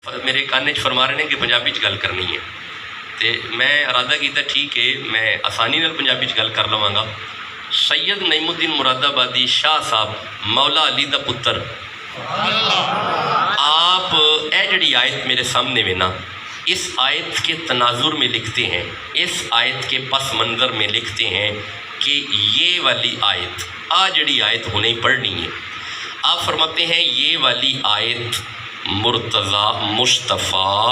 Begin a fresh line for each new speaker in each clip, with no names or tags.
میرے کانے فرما رہے ہیں کہ پنجابی گل کرنی ہے تے میں ارادہ کیتا ٹھیک ہے میں آسانی نال پنجابی گل کر لواں گا۔ سید نعیم الدین مراد آبادی شاہ صاحب مولا علی دا پتر آپ اے جڑی آیت میرے سامنے میں نا اس آیت کے تناظر میں لکھتے ہیں، اس آیت کے پس منظر میں لکھتے ہیں کہ یہ والی آیت جڑی آیت ہونے پڑھنی ہے، آپ فرماتے ہیں یہ والی آیت مرتضی مصطفیٰ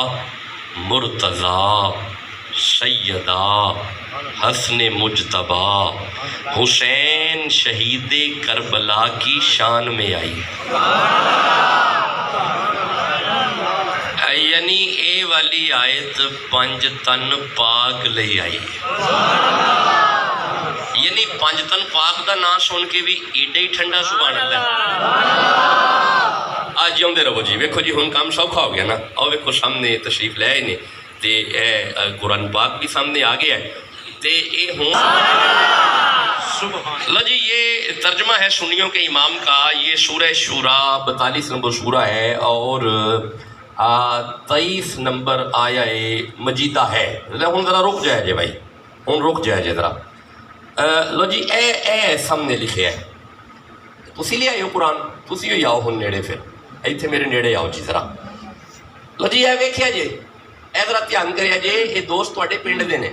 مرتضی سیدہ حسن مجتبیٰ حسین شہید کربلا کی شان میں آئی، یعنی اے والی آیت پنج تن پاک لے آئی، یعنی پنج تن پاک دا نام سن کے بھی ایڈا ہی ٹھنڈا سبحان اللہ۔ آج جاؤندے رہو جی، ویکھو جی ہن کام سوکھا ہو گیا نا، اور ویکھو سامنے تشریف لے آئے نے تے قرآن پاک بھی سامنے آ گیا ہے تے اے ہوں اللہ جی۔ یہ ترجمہ ہے سنیوں کے امام کا، یہ سورہ شورا 42 نمبر سورہ ہے اور 23 نمبر آیا مجیدہ ہے۔ ہن ذرا رک جائے جے بھائی، ہن رک جائے جے ذرا لو جی۔ اے سامنے لکھے ہے، تسی لے آئے ہو قرآن، تسی ہوئی آؤ ہن نیڑے، پھر ایتھے میرے نیڑے آؤ جی ذرا لو جی۔ اے ویکھیا جے، اے ذرا دھیان کریا جے، یہ دوست تواڈے پنڈ دے نے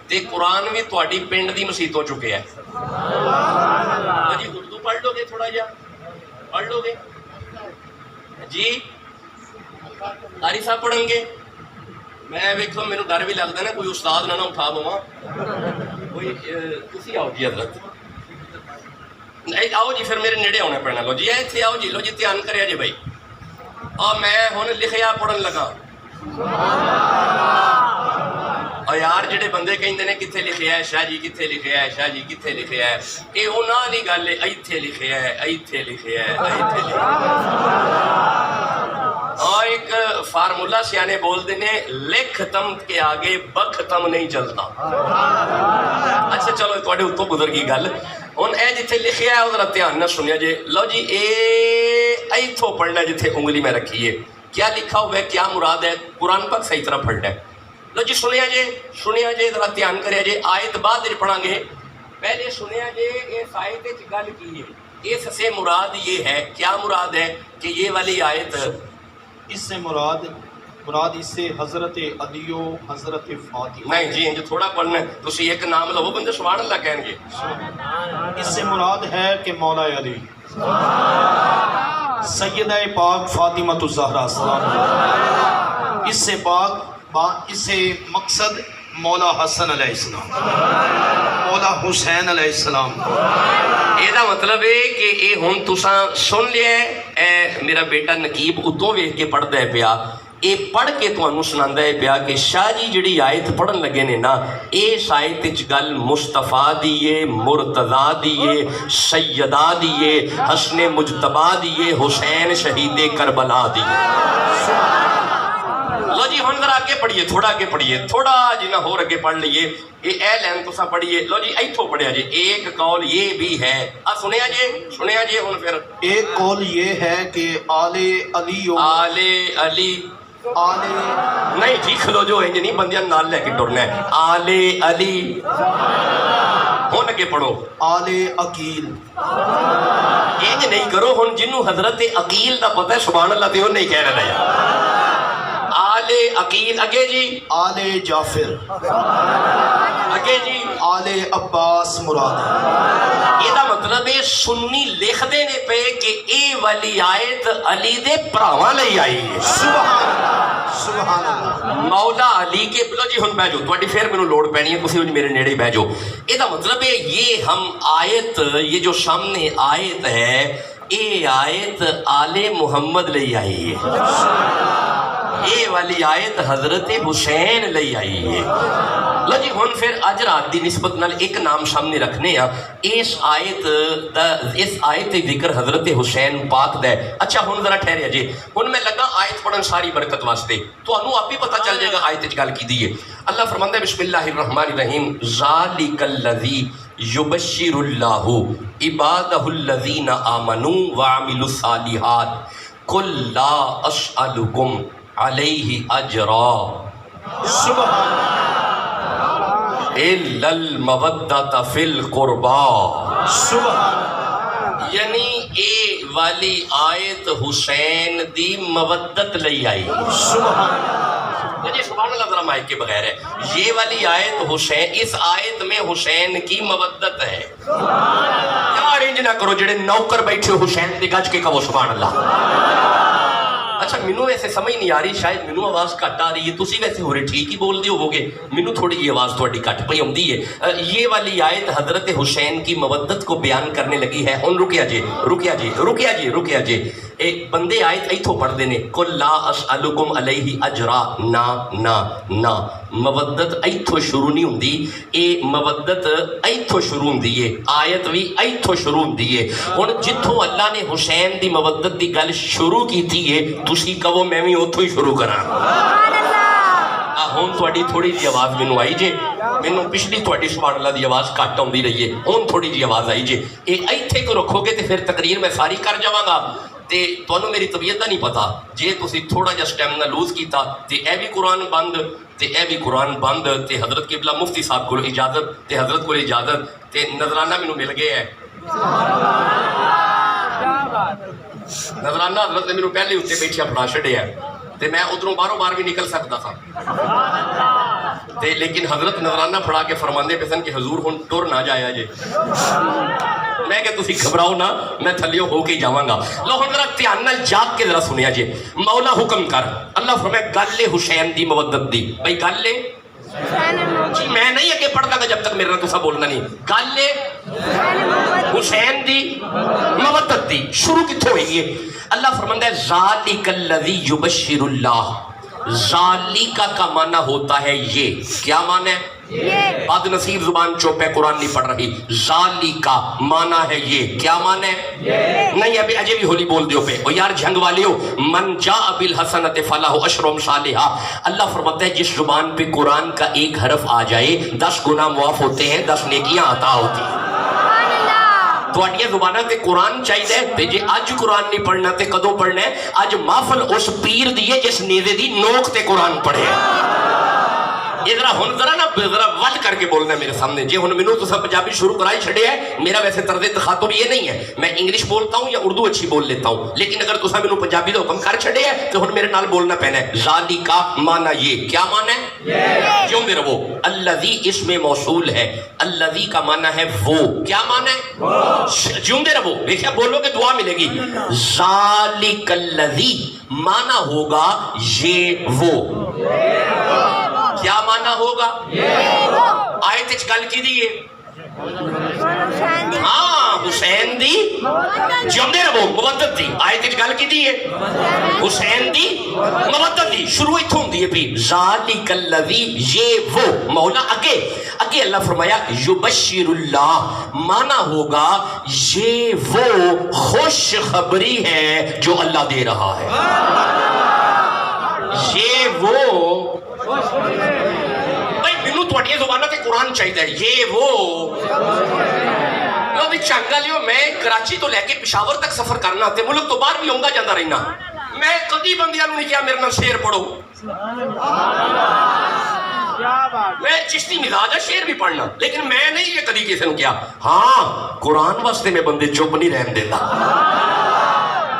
تے قرآن بھی تواڈی پنڈ دی مسیت ہو چکے ہے جی۔ اردو پڑھ لو گے، تھوڑا جا پڑھ لو گے جی؟ قاری صاحب پڑھن گے؟ میں ویکھو میرے ڈر بھی لگتا نا کوئی استاد نہ اٹھا پوا کوئی، تسی آؤ جی حضرت، آؤ جی، پھر میرے نیڑے آنا پڑنا۔ لو جی اتنے آؤ جی، لو جی دھیان کریا جی بھائی۔ میں ہن لکھیا پڑھن لگا، اور یار جڑے بندے کہندے نے کتھے لکھیا ہے شاہ جی، کتھے لکھیا ہے شاہ جی، کتھے لکھیا ہے، اے انہاں دی گل ہے، ایتھے لکھیا ہے، ایتھے لکھیا ہے، ایتھے لکھیا ہے۔ اور ایک فارمولہ سیانے بول دینے، لکھ تم کے آگے بکھ تم نہیں چلتا۔ اچھا چلو تواڈے اتوں گزر گئی گل، ہن اے جتھے لکھیا ہے ذرا دھیان نہ سنیا جے۔ لو جی اے ایتھوں پڑھنا ہے جتھے انگلی میں رکھی ہے، کیا لکھا ہوا ہے، کیا مراد ہے، قرآن پاک صحیح طرح پڑھنا ہے۔ لو جی سنیا جے ذرا دھیان کریا جے، آیت بعد پڑھاں گے، پہلے سنیا جے اس آیت وچ گل کی ہے، اس سے مراد یہ ہے، کیا مراد ہے کہ یہ والی آیت
اس سے مراد اس سے حضرت علی و حضرت فاطمہ
نہیں جی، جو تھوڑا پڑھنا ہے تسی ایک نام لو بندے سبحان اللہ کہیں گے۔
اس سے مراد ہے کہ مولا علی سیدہ پاک فاطمہ الزہرا السلام، اس سے مقصد مولا حسن علیہ السلام، مولا حسین علیہ السلام۔
یہ دا مطلب ہے کہ اے ہن تساں سن لیا ہے، اے میرا بیٹا نقیب اتوں ویکھ کے پڑھدا ہے پیا، اے پڑھ کے تانوں سناندا ہے پیا کہ شاہ جی جڑی آیت پڑھن لگے نے نا، اس آیت وچ گل مصطفیٰ دی ہے، مرتضیٰ دی ہے، سیدہ دی ہے، حسن مجتبیٰ دی ہے، حسین شہید کربلا دی ہے۔ لو جی ہن ذرا آگے پڑھیے، تھوڑا آگے پڑھیے، تھوڑا جنہ ہور اگے پڑھ لیے، اے لین تساں پڑھیے۔ لو جی ایتھوں پڑھیا جی، ایک قول یہ بھی ہے، سنیا جی ہن پھر
ایک قول یہ ہے کہ آل علی
نہیں جی کھلو جو ہے نہیں بندیاں نال لے کے ٹرنا ہے، آل علی۔ ہن اگے پڑھو
آل عقیل۔
یہ نہیں کرو، ہن جنوں حضرت عقیل دا پتہ ہے سبحان اللہ تے وہ نہیں کہہ رہا ہے آل عقیل۔ اگے جی
آل جعفر،
اگے جی
آل عباس مراد۔
یہ دا مطلب ہے سنی لکھ دے نے پہ کہ اے والی آیت علی دے پراواں لئی آئی ہے،
سبحان اللہ۔
مولا علی کے۔ لو جی ہن بیٹھ جاؤ، تواڈی پھر مینوں لوڑ پینی ہے، تسی میرے نیڑے بیٹھ جاؤ۔ یہ دا مطلب ہے یہ ہم آیت، یہ جو سامنے آیت ہے، اے آیت آل محمد لئی آئی ہے، یہ والی آیت حضرت حسین لئی آئی ہے۔ لو جی ہن پھر اج رات دی نسبت نال ایک نام سامنے رکھنے ہاں، اس آیت ذکر حضرت حسین پاک دا ہے۔ اچھا ہن ذرا ٹھہریا جی، ہن میں لگا آیت پڑھن ساری برکت واسطے، تانوں آپ ہی پتہ چل جائے گا آیت وچ گل کی ہے۔ اللہ فرماندا ہے بسم اللہ الرحمن الرحیم، ذالک الذی یبشر اللہ عبادہ الذین آمنوا وعملوا الصالحات قل لا اسألکم علیہ اجرا
سبحان
الا المودۃ فی القربا.
سبحان
یعنی اے والی آیت حسین دی مودت لئی آئی. مجھے سبحان اللہ ذرا مائک کے بغیر ہے. یہ والی آیت حسین، اس آیت میں حسین کی مودت ہے. یار انج نہ کرو جڑے نوکر بیٹھے حسین دی گج کے کہو سبحان اللہ. اچھا مینوں ویسے سمجھ نہیں آ رہی، شاید مینوں آواز گھٹ آ رہی ہے، تسی ویسے ہو رہے ٹھیک ہی بول دی ہوو گے، مینوں تھوڑی یہ آواز تھوڑی گھٹ پئی آندی ہے. یہ والی آیت حضرت حسین کی مودت کو بیان کرنے لگی ہے. ہن رکیا جی رکیا جی رکیا جی رکیا جی. ایک بندے آیت ایتھوں پڑھدے نے قل لا اسألکم علیہ اجرا. نا نا نا، مودت ایتھوں شروع نہیں ہوندی، اے مودت ایتھوں شروع ہوندی ہے، آیت بھی ایتھوں شروع ہوندی ہے. ہن جتھوں اللہ نے حسین دی مودت دی گل شروع کیتی ہے تسی کہو میں بھی اتھوں ہی شروع کراں. ہن تھوڑی تھوڑی جی آواز مینوں آئی جے، مینوں پچھلی تھوڑی سبحان اللہ دی آواز گھٹ آندی رہی ہے، ہن تھوڑی جی آواز آئی جے. اے ایتھے کو رکھو گے تے پھر تقریر میں ساری کر جاواں گا تے تانوں میری طبیعت دا نہیں پتا. جے تسی تھوڑا جہا سٹیمنا لوز کیتا تے اے بھی قرآن بند تے اے بھی قرآن بند تے حضرت قبلہ مفتی صاحب کو اجازت تے حضرت کو اجازت تے نظرانہ مینوں مل گیا ہے. نظرانہ حضرت نے مینوں پہلے اتنے بیٹھیا پڑھا چھڑیا تے میں ادھروں باہروں باہر بھی نکل سکتا تھا تے لیکن حضرت نظرانہ پڑھا کے فرماندے پے سن کہ حضور ہن ٹر نہ جایا جے. میں کہ تسی گھبراؤ نہ، میں تھلیوں ہو کے ہی جاواں گا. لو ہن ذرا دھیان نال جاگ کے ذرا سنیا جے. مولا حکم کر، اللہ فرمائے گل حسین دی مودت دی. بھئی گل جی میں نہیں اگے پڑھدا گا جب تک میرے نال تسا بولنا نہیں. گل حسین دی مودت دی شروع کتھوں ہوئی ہے؟ اللہ فرماندا ہے ذالک الذی یبشر اللہ. ذالک کا معنی ہوتا ہے یہ. کیا معنی ہے؟ بد نصیب زبان چوپ ہے، قرآن نہیں پڑھ رہی. ذالک کا معنی ہے یہ. کیا معنی ہے؟ نہیں ابھی اجے بھی ہولی بول دیو پہ او یار جھنگ والیو. من جاء بالحسنۃ فلہ عشر امثالھا. اللہ فرماتا ہے جس زبان پہ قرآن کا ایک حرف آ جائے 10 گناہ معاف ہوتے ہیں، 10 نیکیاں عطا ہوتی ہیں. تواڈیاں زباناں تے قرآن چاہیے تے جے اج قرآن نہیں پڑھنا تے کدوں پڑھنا ہے؟ اج محفل اس پیر دی ہے جس نیزے دی نوک تے قرآن پڑھے. ادھر ہن ذرا نا ذرا وج کر کے بولنا ہے میرے سامنے. جی ہن مینوں تساں پنجابی شروع کرائی چھڑے ہے، میرا ویسے طرز تخاطب یہ نہیں ہے، میں انگلش بولتا ہوں یا اردو اچھی بول لیتا ہوں، لیکن اگر تساں مینوں پنجابی دا حکم کر چھڑے ہے تو ہن میرے نال بولنا پینا ہے. ذالک کا معنی یہ. کیا معنی ہے؟ جیوندے رہو. الذی اسم موصول ہے، الذی کا معنی ہے وہ. کیا معنی ہے؟ جیوندے رہو. دیکھیں بولو کہ دعا ملے گی. ذالک الذی معنی ہوگا یہ وہ. کیا معنی ہوگا؟ آیت اچ گل کی دیئے ہاں حسین دی جیوندے رہو مودت دی. آیت اچ گل کی دیئے حسین دی مودت دی. شروع ایتھوں ہوندی ہے بھی ذالک الذی یہ وہ. مولا اگے اللہ فرمایا یبشر اللہ معنی ہوگا یہ وہ خوش خبری ہے جو اللہ دے رہا ہے. یہ وہ بھائی مینوں تواڈیاں زباناں تے قرآن چاہیے. یہ وہ لو بھی چنگا لیو. میں کراچی تو لے کے پشاور تک سفر کرنا تے ملک تو باہر بھی آوندا جاندا رہنا. میں کدی بندیاں نوں نہیں کہا میرے نال شعر پڑھو. میں چشتی مزاج ہے شعر بھی پڑھنا، لیکن میں نہیں یہ کدی کسی نے کیا. ہاں قرآن واسطے میں بندے چپ نہیں رہن دیتا.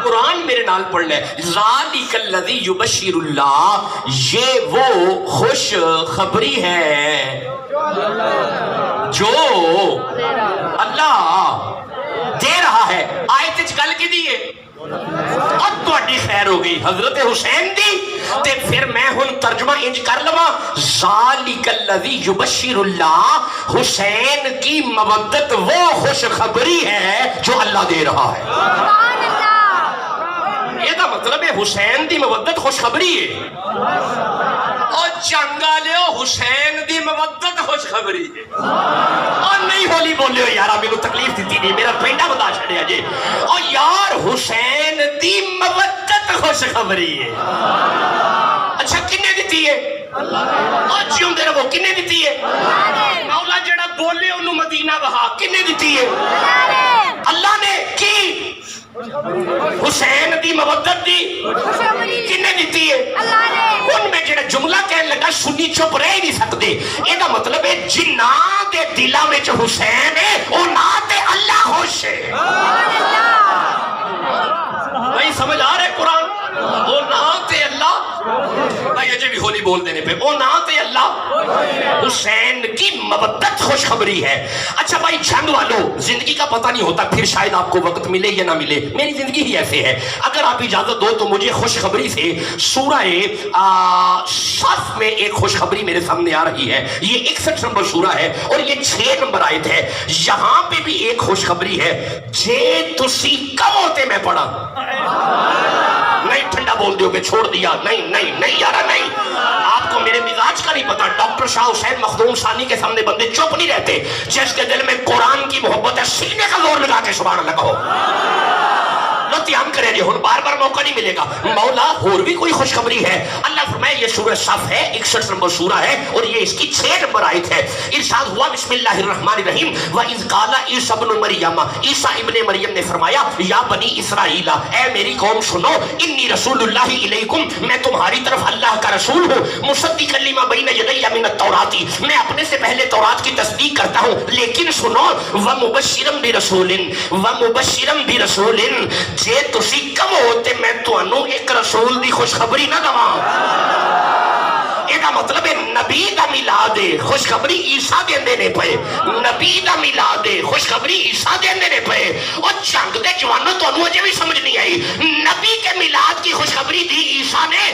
قرآن میرے نال پڑھنا ہے. ذالک الذی یبشر اللہ یہ وہ خوش خبری ہے جو اللہ دے رہا ہے. آیت وچ گل کی دی ہے اور تہاڈی خیر ہو گئی حضرت حسین دی. تے پھر میں ہن ترجمہ انج کر لواں. ذالک الذی یبشر اللہ حسین کی مودت وہ خوش خبری ہے جو اللہ دے رہا ہے. یہ دا مطلب ہے حسین دی مودت خوشخبری ہے. اور چنگا لیو حسین دی مودت خوشخبری ہے. اور نہیں ہولی بولے ہو یارا مینوں تکلیف دیتی نہیں، میرا پینڈا بتا چھڑیا جی. اور یار حسین دی مودت خوشخبری ہے. اچھا کنے دیتی ہے؟ اور جیوندے رہو. کنے دیتی ہے؟ مولا جڑا بولے انہوں مدینہ بہا. کنے دیتی ہے؟ اللہ نے. کی حسین دی مودت دی کنے دیتی ہے؟
ہے سنی چپ رہ ہی نہیں سکتے. یہ مطلب ہے جنہاں دے دلاں وچ حسین ہے انہاں تے اللہ خوش ہے. نہیں سمجھ آ رہا ہے قرآن؟ وہ نام تے اللہ بھائی اجے بھی ہولی بول دینے پہ وہ نام تے اللہ حسین کی مودت خوشخبری ہے. اچھا بھائی جنگ والوں زندگی کا پتہ نہیں ہوتا پھر شاید آپ کو وقت ملے یا نہ ملے. میری زندگی ہی ایسے ہے. اگر آپ اجازت دو تو مجھے خوشخبری سے سورہ صف میں ایک خوشخبری میرے سامنے آ رہی ہے. یہ 61 نمبر سورہ ہے اور یہ 6 نمبر آیت ہے. یہاں پہ بھی ایک خوشخبری ہے. جے تسی کم ہوتے میں پڑھا نہیں ٹھنڈا بول دیو کہ چھوڑ دیا. نہیں یارا نہیں. آپ کو میرے مزاج کا نہیں پتا. ڈاکٹر شاہ حسین مخدوم ثانی کے سامنے بندے چپ نہیں رہتے. جس کے دل میں قرآن کی محبت ہے سینے کا زور لگا کے سبحان اللہ کہو. لطیام کرے جی ہن بار بار موقع نہیں ملے گا. مولا اور بھی کوئی خوشخبری ہے. اللہ فرمائے یہ سورہ صف ہے 61 نمبر سورہ ہے اور یہ اس کی 6 نمبر آیت ہے. ارشاد ہوا بسم اللہ الرحمن الرحیم وَإِذْ قَالَ عِيسَى ابْنُ مَرْيَمَ عیسیٰ ابن مریم نے فرمایا یا بنی اسرائیل اے میری قوم سنو انی رسول اللہ الیکم میں تمہاری طرف اللہ کا رسول ہوں مصدقا لما بین یدی من التوراۃ میں اپنے سے پہلے تورات کی تصدیق کرتا ہوں لیکن سنو ومبشرا برسول جے تسی کم ہوتے میں تانوں ایک رسول دی خوشخبری نہ دواں. یہ مطلب ہے نبی دا میلاد خوشخبری عیسیٰ دیندے نے پے. نبی دا میلاد خوشخبری عیسیٰ دیندے نے پے. اور جنگ دے جوانوں تانوں اجے بھی سمجھ نہیں آئی. نبی کے میلاد کی خوشخبری دی عیسیٰ نے.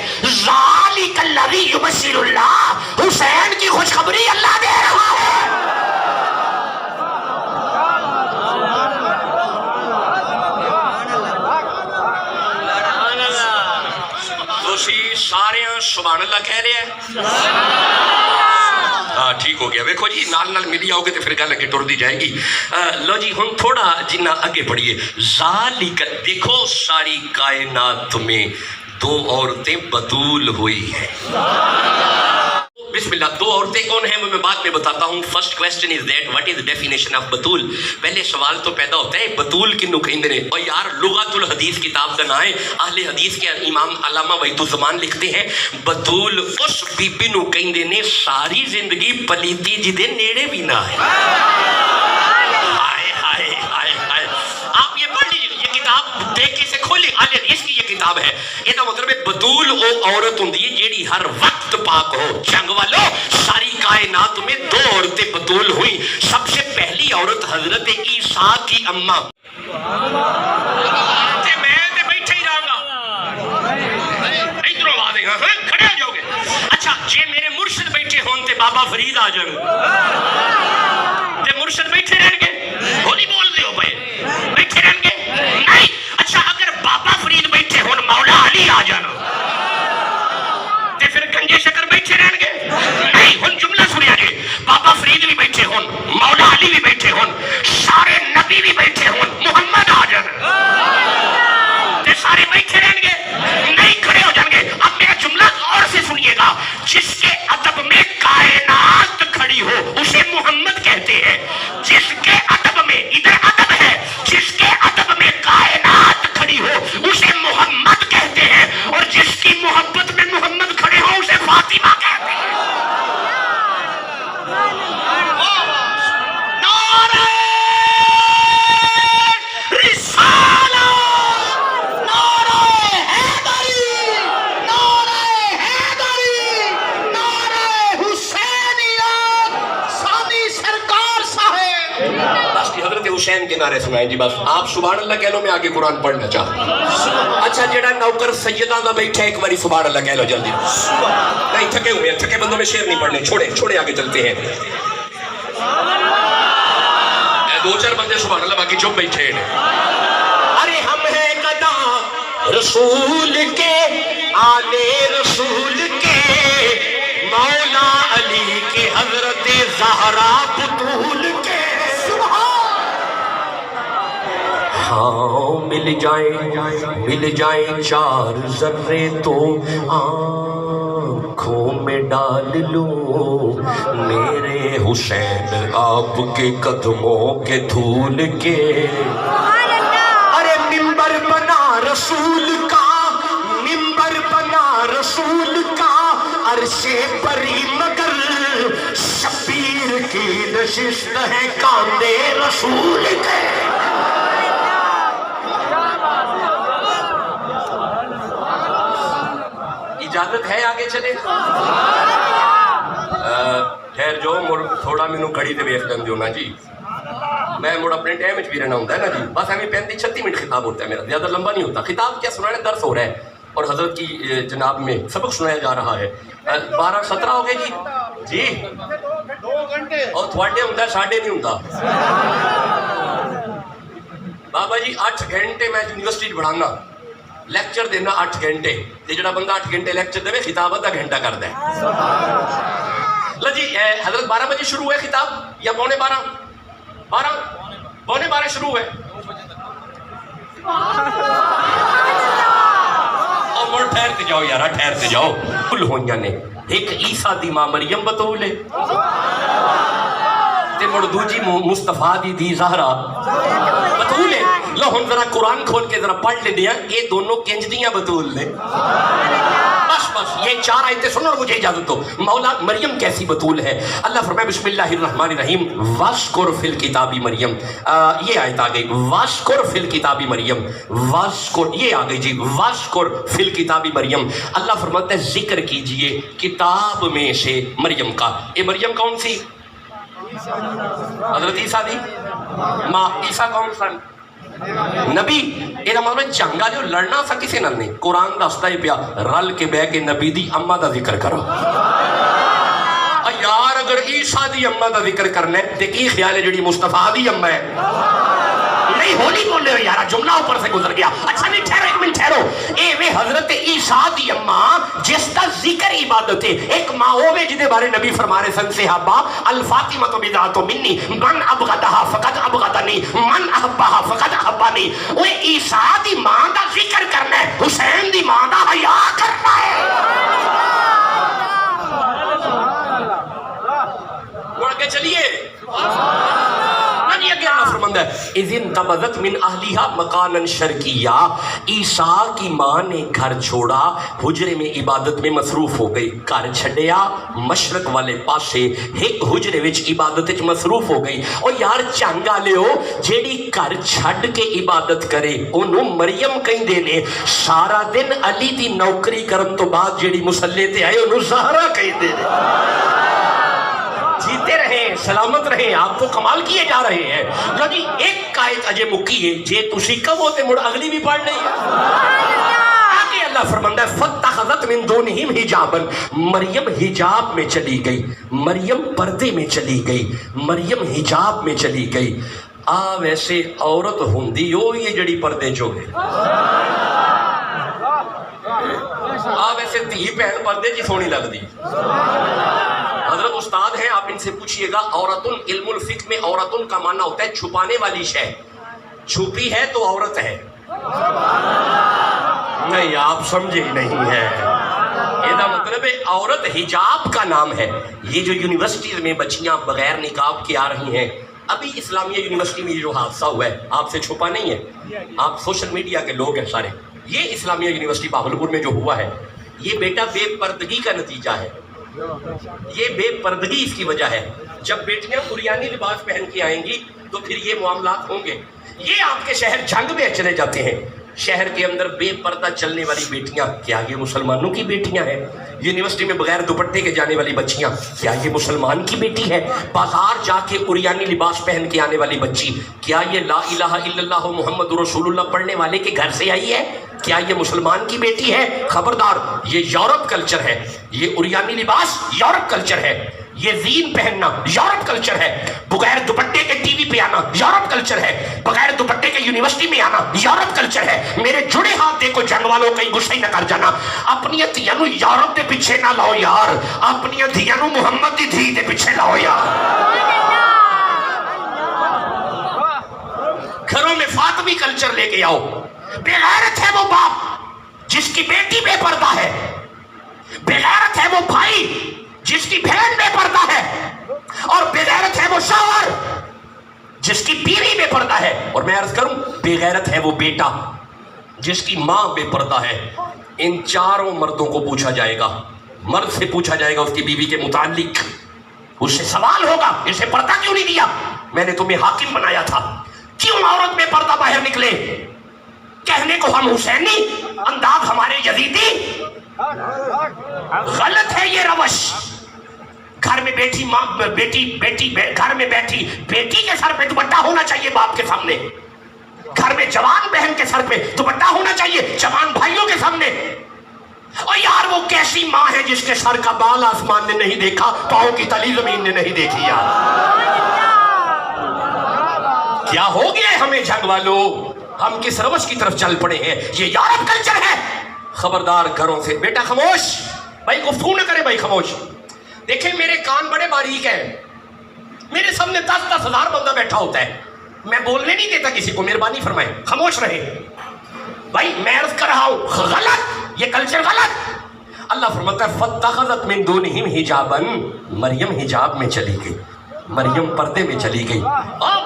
ذالک الذی یبشر اللہ حسین کی خوشخبری اللہ دے رہا ہے.
سارے سبحان اللہ کہہ رہے ہیں. ہاں ٹھیک ہو گیا. ویکھو جی نال نال ملی آؤ گے تو پھر گل اگے ٹر دی جائے گی. لو جی ہن تھوڑا جنہ اگے پڑھیے. ذالک دیکھو ساری کائنات میں 2 عورتیں بطول ہوئی ہیں. بسم اللہ. 2 عورتیں کون ہیں میں بعد میں بتاتا ہوں. First question is that what is definition of بطول. پہلے سوال تو پیدا ہوتا ہے بطول کنوں کہندے نے. اور یار لغت الحدیث کتاب کا نام ہے. اہل حدیث کے امام علامہ وحید الزمان لکھتے ہیں بطول اس بی بی نو کہندے نے ساری زندگی پلیتی جی دے نیڑے بھی نہ ہے. آپ یہ پڑھ لیجیے یہ کتاب دیکھ کے سے کھولے اہل حدیث کی یہ کتاب ہے. یہ مطلب ہے بطول او عورت ہوندی ہے جیڑی ہر وقت پاک ہو. جنگ والو ساری کائنات میں 2 عورتیں بطول ہوئیں. سب سے پہلی عورت حضرت عیسیٰ کی اماں. میں بیٹھے ہی رہوں گا ادھر آواز ہے کھڑے ہو جاؤ گے. اچھا جے میرے مرشد بیٹھے ہون تے بابا فرید آ جان تے مرشد بیٹھے رہن گے. ہولی بول رہے ہو بھائی بیٹھے رہن گے نہیں. اچھا اگر بابا فرید بیٹھے ہون مولا علی آ جان تے پھر گنجے شکر بیٹھے رہن گے نہیں. ہن جملہ سنیا جی بابا فرید بھی بیٹھے ہون مولا علی بھی بیٹھے ہون سارے نبی بھی بیٹھے ہون محمد آ جان تے سارے بیٹھے رہن گے نہیں کھڑے ہو جائیں گے. اب میرا جملہ غور سے سنیے گا. جس کے ادب میں کائنات کھڑی ہو اسے محمد کہتے ہیں. جس کے ادب میں ادھر ادب ہے جس کے ادب میں کائنات کھڑی ہو اسے محمد کہتے ہیں. اور جس کی محبت میں محمد کھڑے ہو اسے فاطمہ کہتے ہیں. نعرہ رسالہ نعرہ حیدری نعرہ حیدری نعرہ حسینیت ثانی سرکار صاحب. بس حضرت حسین کے نعرے سنائیں جی. بس آپ سبحان اللہ کہہ لو میں آگے قرآن پڑھنا چاہتا. اچھا جڑا نوکر سیدہ دا بیٹھا ایک باری سبحان اللہ کہہ لو جلدی. نہیں تھکے ہوئے ہیں تھکے بندوں میں شعر نہیں پڑھنے. چھوڑے آگے چلتے ہیں. 2-4 بندے سبحان اللہ باقی چپ بیٹھے ہیں. ارے ہم ہیں قداں رسول کے آنے رسول کے مولا علی کے حضرت زہرا بطول کے. ہاں مل جائیں 4 ذرے تو آنکھوں میں ڈال لوں میرے حسین آپ کے قدموں کے دھول کے. ارے ممبر بنا رسول کا ممبر بنا رسول کا
عرش پری مگر شبیر کی نشست ہے کاندے رسول کے.
اجازت ہے آگے چلے؟ خیر جو تھوڑا مینوں گھڑی تے ویکھ لین دیو نا جی، میں مڑ اپنے ٹائم وچ بھی رہنا ہوتا ہے نا جی. بس ہمیں 35-36 منٹ خطاب ہوتا ہے میرا، زیادہ لمبا نہیں ہوتا. خطاب کیا سنانا، درس ہو رہا ہے اور حضرت کی جناب میں سبق سنایا جا رہا ہے. 12-17 ہو گئے جی جی،
2 گھنٹے
اور تھوڑے ہوتا ہے ساڈے نہیں ہوتا. بابا جی 8 گھنٹے میں یونیورسٹی پڑھانا، لیکچر دینا 8 گھنٹے، جڑا بندہ 8 گھنٹے لیکچر دے خطاب آدھا گھنٹہ کرتا ہے. جی حضرت 12 بجے شروع ہے خطاب یا پونے 12 شروع ہے؟ اور مڑ ٹھہرتے جاؤ یارا، ٹھہرتے جاؤ. کل ہوئیاں نے ایک عیسیٰ دی ماں مریم بطول ہے تے مڑ دوجی مصطفیٰ دی زہرا بطول ہے. لو ہن ذرا قرآن کھول کے ذرا پڑھ لے دیا، یہ دونوں کنج دیاں بطول نے. بس یہ 4 آیتیں سنو اور مجھے اجازت دو. مولا مریم کیسی بطول ہے؟ اللہ فرمائے بسم اللہ الرحمن الرحیم واشکر فی الکتاب مریم. یہ آیت آ گئی واشکر فی الکتاب مریم، واشکر یہ آ گئی جی واشکر فی الکتاب مریم. اللہ فرماتا ہے ذکر کیجئے کتاب میں سے مریم کا. یہ مریم کون سی؟ حضرت عیسیٰ دی ماں. عیسیٰ کون سن؟ نبی. یہ مطلب جنگا جو لڑنا سا کسی نال نہیں. قرآن دستا ہی پیا رل کے بہ کے نبی دی اما دا ذکر کرو. یار اگر عیسیٰ دی اما دا ذکر کرنا ہے تے کی خیال ہے جڑی مصطفیٰ دی اما ہے؟ نہیں ہولی بولے ہو یارا، جملہ اوپر سے گزر گیا. اچھا نہیں ٹھہرو، ایک منٹ ٹھہرو. اے وے حضرت عیسیٰ دی اما جس دا ذکر عبادت ہے. ایک ماں ہوے جدے بارے نبی فرما رہے سن صحابہ الفاطمہ تو بذات منی من ابغضها فقد ابغضنی من احبها فقد احبنی. اوے عیسیٰ دی ماں دا ذکر کرنا ہے، حسین دی ماں دا حیا کرنا ہے. مڑ کے چلیے عیسیٰ کی ماں نے گھر چھوڑا، حجرے میں عبادت میں مصروف ہو گئی. گھر چھڈیا مشرق والے پاسے ایک حجرے وچ عبادت وچ مصروف ہو گئی. اور یار چنگا لیو جیڑی گھر چھڈ کے عبادت کرے انہوں مریم کہندے نے. سارا دن علی دی نوکری کرن تو بعد جیڑی مصلے تے آئے انہوں زہرا کہندے نے. جیتے رہیں سلامت رہیں، آپ تو کمال کیے جا رہے ہیں. لو جی ایک آیت اجے مکی ہے جے تسی کہو تے مڑ اگلی بھی پڑھ نہیں ہے. آگے اللہ فرماندا ہے فاتخذت من دونہم حجابا. مریم حجاب میں چلی گئی، مریم پردے میں چلی گئی، مریم حجاب میں چلی گئی. ویسے عورت ہوندی ہو یہ جڑی پردے چو ہے. ویسے دھی بہن پردے جی سونی لگ دی. حضرت استاد ہیں، آپ ان سے پوچھئے گا عورتن علم الفقہ میں عورتن کا معنی ہوتا ہے چھپانے والی شے. چھپی ہے تو عورت ہے. نہیں آپ سمجھے نہیں ہے. یہ مطلب ہے عورت حجاب کا نام ہے. یہ جو یونیورسٹیز میں بچیاں بغیر نقاب کے آ رہی ہیں، ابھی اسلامیہ یونیورسٹی میں جو حادثہ ہوا ہے آپ سے چھپا نہیں ہے، آپ سوشل میڈیا کے لوگ ہیں سارے. یہ اسلامیہ یونیورسٹی بہاولپور میں جو ہوا ہے یہ بیٹا بے پردگی کا نتیجہ ہے. یہ بے پردگی اس کی وجہ ہے. جب بیٹیاں عریانی لباس پہن کے آئیں گی تو پھر یہ معاملات ہوں گے. یہ آپ کے شہر جنگ میں چلے جاتے ہیں، شہر کے اندر بے پردہ چلنے والی بیٹیاں، کیا یہ مسلمانوں کی بیٹیاں ہیں؟ یونیورسٹی میں بغیر دوپٹے کے جانے والی بچیاں، کیا یہ مسلمان کی بیٹی ہے؟ بازار جا کے عریانی لباس پہن کے آنے والی بچی، کیا یہ لا الہ الا اللہ محمد رسول اللہ پڑھنے والے کے گھر سے آئی ہے؟ کیا یہ مسلمان کی بیٹی ہے؟ خبردار، یہ یورپ کلچر ہے. یہ عریانی لباس یورپ کلچر ہے. یہ زین پہننا یورپ کلچر ہے. بغیر دوپٹے کے ٹی وی پہ آنا یورپ کلچر ہے. بغیر دوپٹے کے یونیورسٹی میں آنا یورپ کلچر ہے. میرے جڑے ہاتھ دیکھو جنگ والوں کہیں غصہ ہی نہ کر جانا. اپنی دھیاں نو یورپ دے پیچھے نہ لاؤ یار، اپنی دھیاں نو محمد دی دھی دے پیچھے لاؤ یار. گھروں میں فاطمی کلچر لے کے آؤ. بے غیرت ہے وہ باپ جس کی بیٹی بے پردہ ہے، بے غیرت ہے وہ بھائی جس کی بہن بے پردہ ہے، اور بے غیرت ہے وہ شوہر جس کی بیوی بے پردہ ہے. اور میں عرض کروں بے غیرت ہے وہ بیٹا جس کی ماں بے پردہ ہے. ان چاروں مردوں کو پوچھا جائے گا
مرد سے پوچھا جائے گا اس کی بیوی کے متعلق, اس سے سوال ہوگا اسے پردہ کیوں نہیں دیا, میں نے تمہیں حاکم بنایا تھا, کیوں عورت میں پردہ باہر نکلے, کہنے کو ہم حسینی, انداز ہمارے یزیدی. غلط ہے یہ روش. گھر میں بیٹھی ماں گھر میں بیٹھی بیٹی کے سر پہ دوپٹہ ہونا چاہیے باپ کے سامنے, گھر میں جوان بہن کے سر پہ دوپٹہ ہونا چاہیے جوان بھائیوں کے سامنے. اور یار وہ کیسی ماں ہے جس کے سر کا بال آسمان نے نہیں دیکھا, پاؤں کی تلی زمین نے نہیں دیکھی. یار کیا ہو گیا ہمیں جنگ والوں, ہم کس روش کی طرف چل پڑے ہیں, یہ یورپ کلچر ہے. خبردار گھروں سے. بیٹا خاموش, بھائی گفتگو نہ کرے بھائی, خاموش. دیکھیں میرے کان بڑے باریک ہیں, میرے سامنے 10,000 بندہ بیٹھا ہوتا ہے, میں بولنے نہیں دیتا کسی کو, مہربانی فرمائیں خاموش رہے. بھائی میں عرض کر رہا ہوں غلط, یہ کلچر غلط. اللہ فرماتا ہے فَاتَّخَذَتْ مِن دُونِهِمْ حِجَابًا, مریم حجاب میں چلی گئی, مریم پردے میں چلی گئی.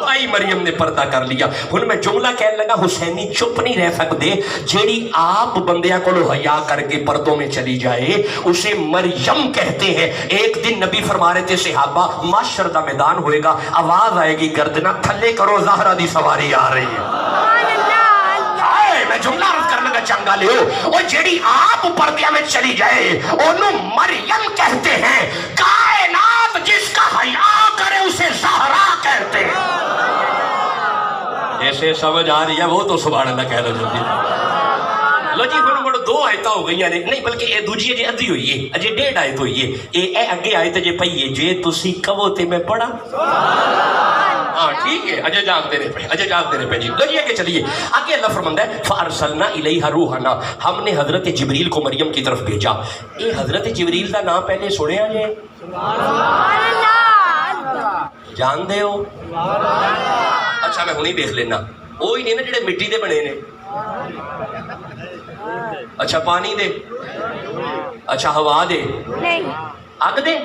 بھائی مریم نے پردہ کر لیا. ہن میں جملہ کہنے لگا حسینی چپ نہیں رہ سکتے, جیڑی آپ بندیاں کو حیا کر کے پردوں میں چلی جائے اسے مریم کہتے ہیں. ایک دن نبی فرما رہے تھے صحابہ, معاشر دا میدان ہوئے گا, آواز آئے گی گردنہ تھلے کرو زہرا دی سواری آ رہی ہے. میں جملہ عرض کرنے کا چنگا لے ہو, اور جیڑی آپ پردیاں میں چلی جائے انہوں مریم کہتے ہیں. کائنات جس کا حیا کرے اسے زہرا کہتے ہیں. ایسے سمجھ آ رہی ہے وہ تو سبحان اللہ کہہ لو جلدی. لو جی بڑو بڑو 2 آیتاں ہو گئی نہیں, بلکہ اے دوجی جی ادھی ہوئی ہے, اجے 1.5 آیت ہوئی ہے. اے اگے آیت جے پئی ہے جے تسی کہو تے میں پڑھا. ہاں ٹھیک ہے, اجے جاگ دینے پہ جی. لو جی آگے چلیے. آگے اللہ فرماندا ہے فَأَرْسَلْنَا إِلَيْهَا رُوحَنَا, ہم نے حضرت جبریل کو مریم کی طرف بھیجا. اے حضرت جبریل دا نام پہلے سنیا جے, جان دے ہو؟ اچھا میں ہونی دیکھ لینا. وہی نہیں نا جڑے مٹی دے بنے نے, اچھا پانی دے, اچھا ہوا دے, اگ دے,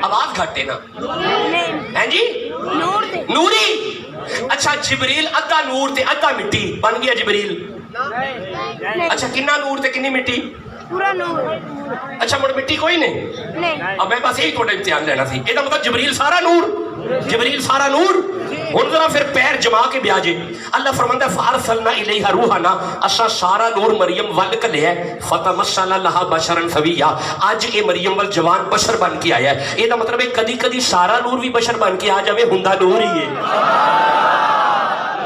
آواز گھٹے نا, ہیں جی نوری. اچھا جبریل ادھا نور تے ادھا مٹی بن گیا جبریل. اچھا کنہ نور تے کنی مٹی؟ پورا نور. اچھا مڑ مٹی کوئی نہیں. اب میں بس یہی تھوڑا امتحان لینا سی. یہ مطلب جبریل سارا نور, جبریل سارا نور. ہن ذرا پھر پیر جما کے بیاجے. اللہ فرماندا ہے فارسلنا الیہا روحنا, اسا سارا نور مریم ول کلیا ہے. فتمثل لها بشرا سویا, اج اے مریم ول جوان بشر بن کے آیا ہے. یہ مطلب ہے کدی کدی سارا نور بھی بشر بن کے آ جاوے, ہوندا نور ہی ہے.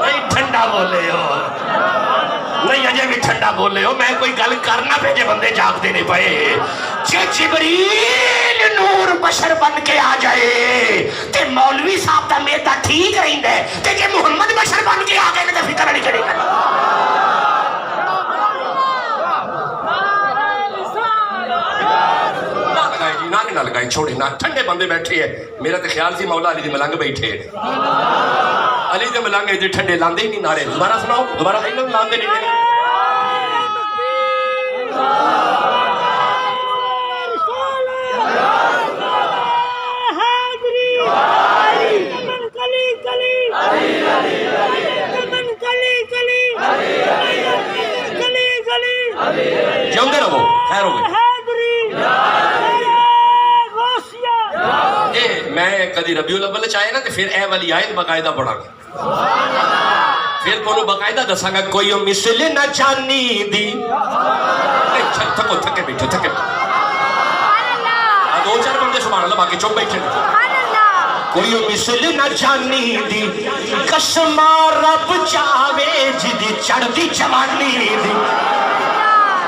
نہیں ٹھنڈا بولے ہو, نہیں اجے بھی ٹھنڈا بولے ہو, میں کوئی گل کرنا پہ جے بندے جاگ دینے پئے. جے جبریل نور بشر بن کے آ جائے تے مولوی صاحب دا میدا ٹھیک رہندا ہے, تے جے محمد بشر بن کے آ گئے تے فکر نہیں کرے گا. نہ لگائے چھوڑے نہ, ٹھنڈے بندے بیٹھے ہیں. میرا تو خیال سی مولا علی دی ملنگ بیٹھے ہیں, علی دے ملنگ دے ٹھنڈے لاندے ہی نہیں نعرے. دوبارہ سناؤ, دوبارہ لاندے نہیں. جاؤں رہو, خیر ہو گئی. میں کدی ربیع الاول چاہے نا تو پھر اے والی آیت باقاعدہ پڑھا گا, پھر تمہیں باقاعدہ دساں گا کوئی مثل نہ جانی دی. تھکو تھکے بیٹھو, تھکے 2-4 بندے سبحان اللہ, باقی چپ بیٹھے. کوئی مثل نہ جانی دی, قسم رب چاہے جدی چڑھ دی جوانی دی.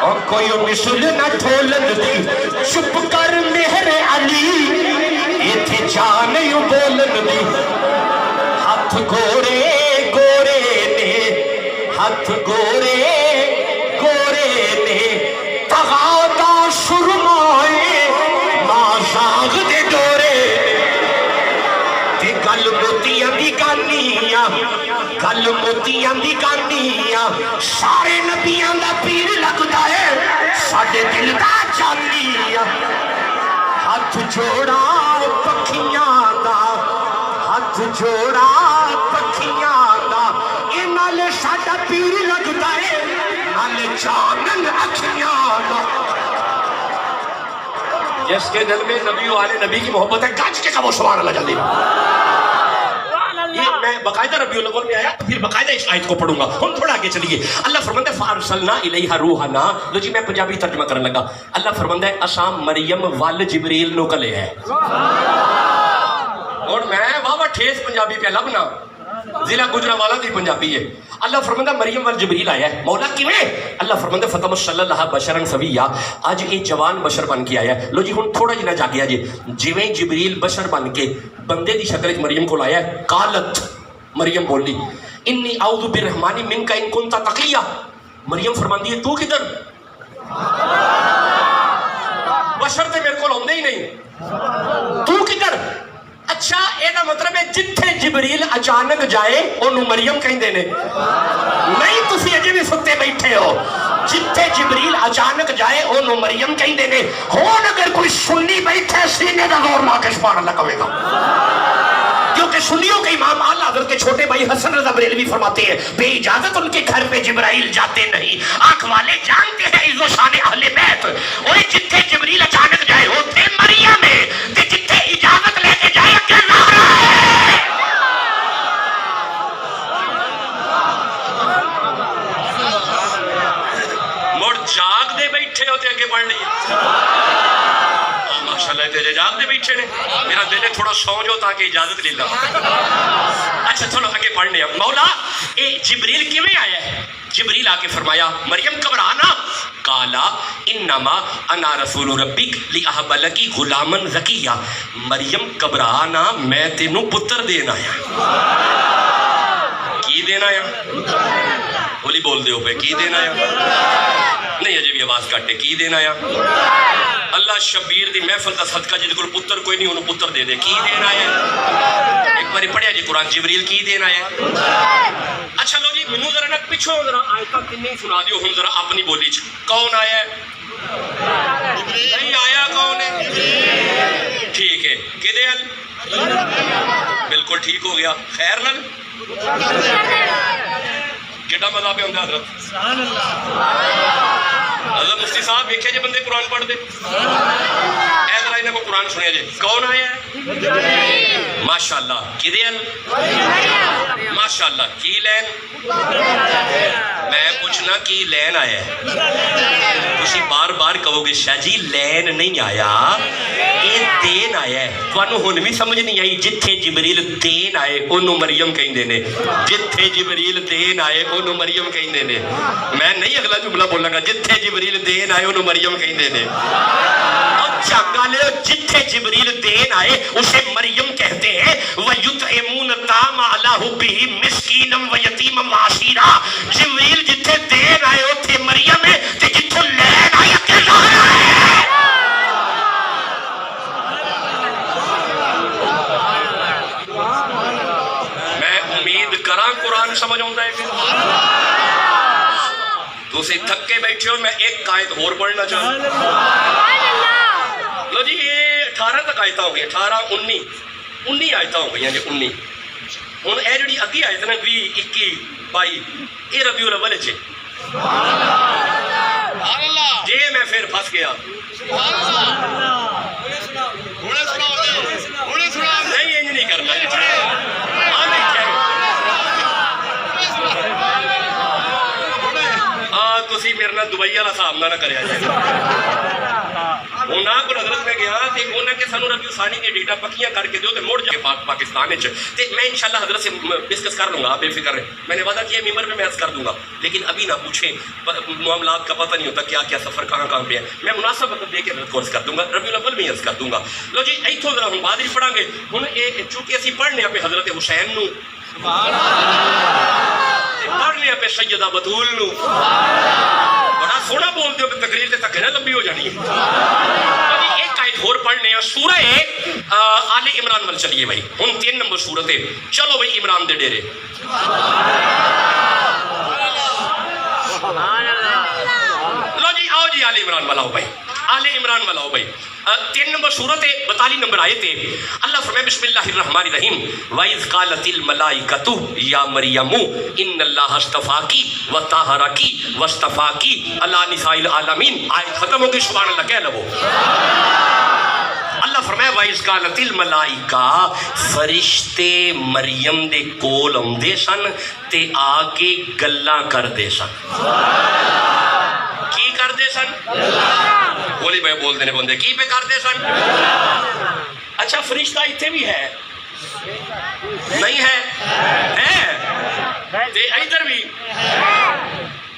اور کوئی مثل نہ ڈھولن دی, چپ کر مہر علی ایتھے جان یوں بولن دی. ہاتھ گورے گورے نے, ہاتھ گورے گورے نے, تغادا شرمائے ماں زاغ دے ڈورے. تے گل موتیاں دی گانیاں, گل موتیاں دی گانیاں, سارے نبیاں دا پیر لگدا ہے, ساڈے دل دا جانیاں. ہاتھ جوڑا پکھیاں دا, ہاتھ جوڑا پکھیاں دا, اے نالے ساڈا پیر لگدا ہے, نالے چانن اکھیاں دا. جس کے دل میں نبی و آل نبی کی محبت ہے گاج کے کہو سبحان اللہ جلدی. یہ میں باقاعدہ ربیع الاول میں آیا تو پھر باقاعدہ اس آیت کو پڑھوں گا. ہم تھوڑا آگے چلیے. اللہ فرماندا ہے فارسلنا الیہا روحنا. لو جی میں پنجابی ترجمہ کرنے لگا. اللہ فرماندا ہے اساں مریم ول جبریل نو کلے ہے. اور میں واہ ٹھیس پنجابی پہ لبنا ضلع گجرانوالہ دی پنجابی ہے. اللہ فرماندا مریم ول جبریل آیا ہے. مولا کیویں؟ اللہ فرماندا فتم صلی اللہ بشرا سویا. اج یہ جوان بشر بن کے آیا ہے. لو جی ہن تھوڑا جنا جاگیا جی. جویں جبریل بشر بن کے بندے دی شکل وچ مریم کو لایا ہے. قالت مریم بولی انی اعوذ بالرحمن منک ان کنت تقیا. مریم فرماندی ہے تو کدھر؟ بشر تے میرے کول ہوندے ہی نہیں. تو کدھر؟ اچھا یہ مطلب ہے جتھے جبریل اچانک جائے انہوں مریم کہندے نے. نہیں تسی اجے بھی ستے بیٹھے ہو. جتھے جبریل اچانک جائے انہوں مریم کہندے نے. ہون اگر کوئی سنی بیٹھے سینے دا زور لا کے سبحان اللہ کہے گا. کیونکہ سنیوں کے امام اعلیٰ حضرت کے چھوٹے بھائی حسن رضا بریلوی فرماتے ہیں بے اجازت ان کے گھر پہ جبرائیل جاتے نہیں. آنکھ والے جانتے ہیں عز و شان اہل بیت. اور جتھے جبریل اچانک جائے ہوتے مریم ہے تے جتھے اجازت لے کے جائے کہ زہرا ہے. مڑ جاگ دے بیٹھے ہوتے اگے پڑھ لیے. ماشاءاللہ تیرے جاگ دے بیٹھے نے. میرا دل ہے تھوڑا سو جو تاکہ اجازت لے لوں. اچھا چلو آگے پڑھنے. مولا اے جبریل کیویں آیا ہے؟ جبریل آ کے فرمایا مریم گھبرانا. قالا انما انا رسول ربک لاہب لکی غلاما زکیا. مریم گھبرانا میں تینوں پتر دین آیا. کی دین آیا؟ بولی بول دیو پہ کی دین آیا؟ نہیں اجے بھی آواز کاٹے. کی دین آیا؟ اللہ شبیر دی محفل دا صدقہ جے کول پتر کوئی نہیں انہوں پتر دے دے. کی دین آیا؟ ایک باری پڑھیا جی قرآن. جبریل کی دین آیا؟ اچھا لو جی منو ذرا نا پچھو ذرا آیتاں تینیں سنا دیو ہم ذرا اپنی بولی چ. کون آیا ہے؟ نہیں آیا کون ہے؟ ٹھیک ہے کدے ال؟ بالکل ٹھیک ہو گیا. خیر نل کیڑا مذہب ہے حضرت؟ حضرت مفتی صاحب دیکھے جی بندے قرآن پڑھ دے. اے ذرا انہاں کو قرآن سنیا جی. کون آیا ہے؟ ماشاءاللہ کدے ال؟ ماشاءاللہ کی لین؟ میں پوچھنا کی لین آیا ہے؟ تسی بار بار کہو گے شاہ جی لین نہیں آیا یہ دین آیا ہے. تانوں ہن بھی سمجھ نہیں آئی. جتھے جبریل دین آئے انہوں مریم کہندے نے. جتھے جبریل دین آئے انہوں مریم کہندے نے. میں نہیں اگلا جملہ بولاں گا. جتھے جبریل دین آئے انہوں مریم کہندے نے. چنگا لے جتھے جبریل دین آئے اسے مریم کہتے ہیں. وَيُطْعِمُونَ الطَّعَامَ عَلَىٰ حُبِّهِ مِسْكِينًا وَيَتِيمًا وَأَسِيرًا. جبریل جتھے دین آئے اتھے مریم ہے تے جتھے لین آیا کہ زہرا ہے. میں امید کراں قرآن سمجھ آؤں ہے کہ تو اسے تھکے بیٹھے ہو. میں ایک آیت اور پڑھنا چاہوں. لو جی یہ 18 تک آیتاں ہو گئی. 18 19 آیتاں ہو گئی ہیں جی. 19 ہوں اے جڑی اگی آیت نا 20 21 22 یہ ربیع الاول ہے جی. میں پھر پھنس گیا. نہیں انج نہیں کرنا. تسی میرے نال دبئی والا حساب نہ کریا جائے. انہاں کو حضرت میں گیا تے انہاں کے سانو ربیع ثانی دی ڈیٹا پکیاں کر کے دیو تے مڑ جا پاکستان وچ تے میں انشاءاللہ حضرت سے ڈسکس کر لوں گا. بے فکر رہیں. میں نے وعدہ کیا ممبر پہ میں عرض کر دوں گا لیکن ابھی نہ پوچھیں. معاملات کا پتہ نہیں ہوتا کیا کیا سفر کہاں کہاں پہ ہے. میں مناسب وقت دے کے حضرت کو عرض کر دوں گا. ربیع الاول میں عرض کر دوں گا. لو جی ایتھوں ذرا ہم بعد وچ پڑھاں گے. ہن اے چونکہ اسی پڑھنے پہ حضرت حسین نو پڑھنے پہ سیدہ بطول نو بڑا سونا بول دیو کہ تقریر تے تک نہ لمبی ہو جانی ہے. ایک آیت اور پڑھنے ہیں سورہ آل عمران ول چلیے بھائی. ہن 3 نمبر سورت ہے. چلو بھائی عمران دے ڈیرے. لو جی آؤ جی آل عمران والا ہو بھائی. آل عمران والا ہو بھائی. 3 نمبر سورت ہے 42 نمبر آیت ہے. اللہ فرمائے بسم اللہ الرحمن الرحیم وَإِذْ قَالَتِ الْمَلَائِكَةُ يَا مَرْيَمُ إِنَّ اللَّهَ اصْطَفَاكِ وَطَهَّرَكِ وَاصْطَفَاكِ عَلَىٰ نِسَاءِ الْعَالَمِينَ. آیت ختم ہو گئی. سبحان اللہ کہہ لو.
وَإِذْ قَالَتِ الْمَلَائِكَةُ فرشتے مریم دے کول آندے سن تے آ کے گلاں کردے سن. کی کردے سن؟ بولی بھائی بول دینے بندے کی پہ کردے سن؟ اچھا فرشتہ اتنے بھی ہے نہیں ہے تے ادھر بھی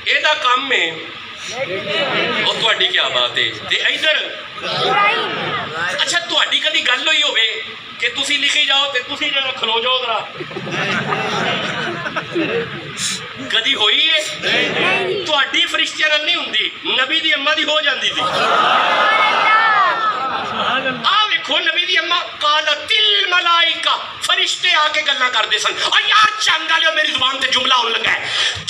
اے دا کام میں اور تہاڈی کیا بات ہے تے ادھر. اچھا تہاڈی کدی گل ہوئی ہوے کہ تسی لکھی جاؤ تے تسی جڑا کھلو جاؤ ذرا کدی ہوئی ہے؟ تہاڈی فرشتیاں نال نہیں ہوندی, نبی دی اماں دی ہو جاندی سی. آ ویکھو نبی دی اماں قالت الملائکہ فرشتے آ کے گلاں کردے سن. اور یار چنگا لیو میری زبان تے جملہ ہون لگا ہے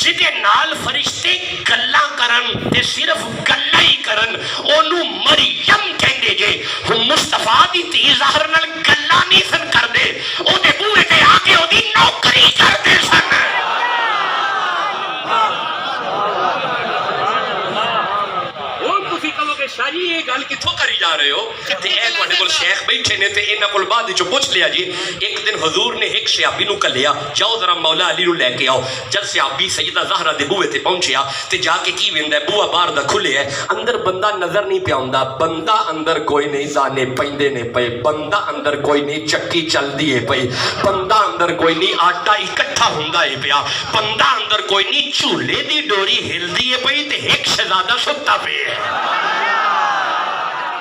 جدے نال فرشتے گلاں کرن تے صرف گلاں ہی کرن اونوں مریم کہندے جے. ہن مصطفیٰ دی تی ظاہر نال گلاں نہیں سن کردے, او دے بوئے تے آ کے او دی نوکری کردے سن. شاہ جی یہ گل کتھوں کری جا رہے ہو تے اے تواڈے کول شیخ بیٹھے نے تے انہاں کول بعد وچ پوچھ لیا جی. ایک دن حضور نے ایک صحابی نو کلیا جاؤ ذرا مولا علی نو لے کے آؤ. جب صحابی سیدہ زہرا دے بوئے تے پہنچیا تے جا کے کی ویندا ہے بوئا باہر دا کھلے ہے, اندر بندہ نظر نہیں پیا ہوندا. بندہ اندر کوئی نہیں, دانے پیندے نے پئے. بندہ اندر کوئی نہیں, چکی چلدی ہے پئی. بندہ اندر کوئی نہیں, آٹا اکٹھا ہوندا ہے پیا. بندہ اندر کوئی نہیں, جھولے دی ڈوری ہلدی ہے پئی تے ایک شہزادہ ستا پیا ہے.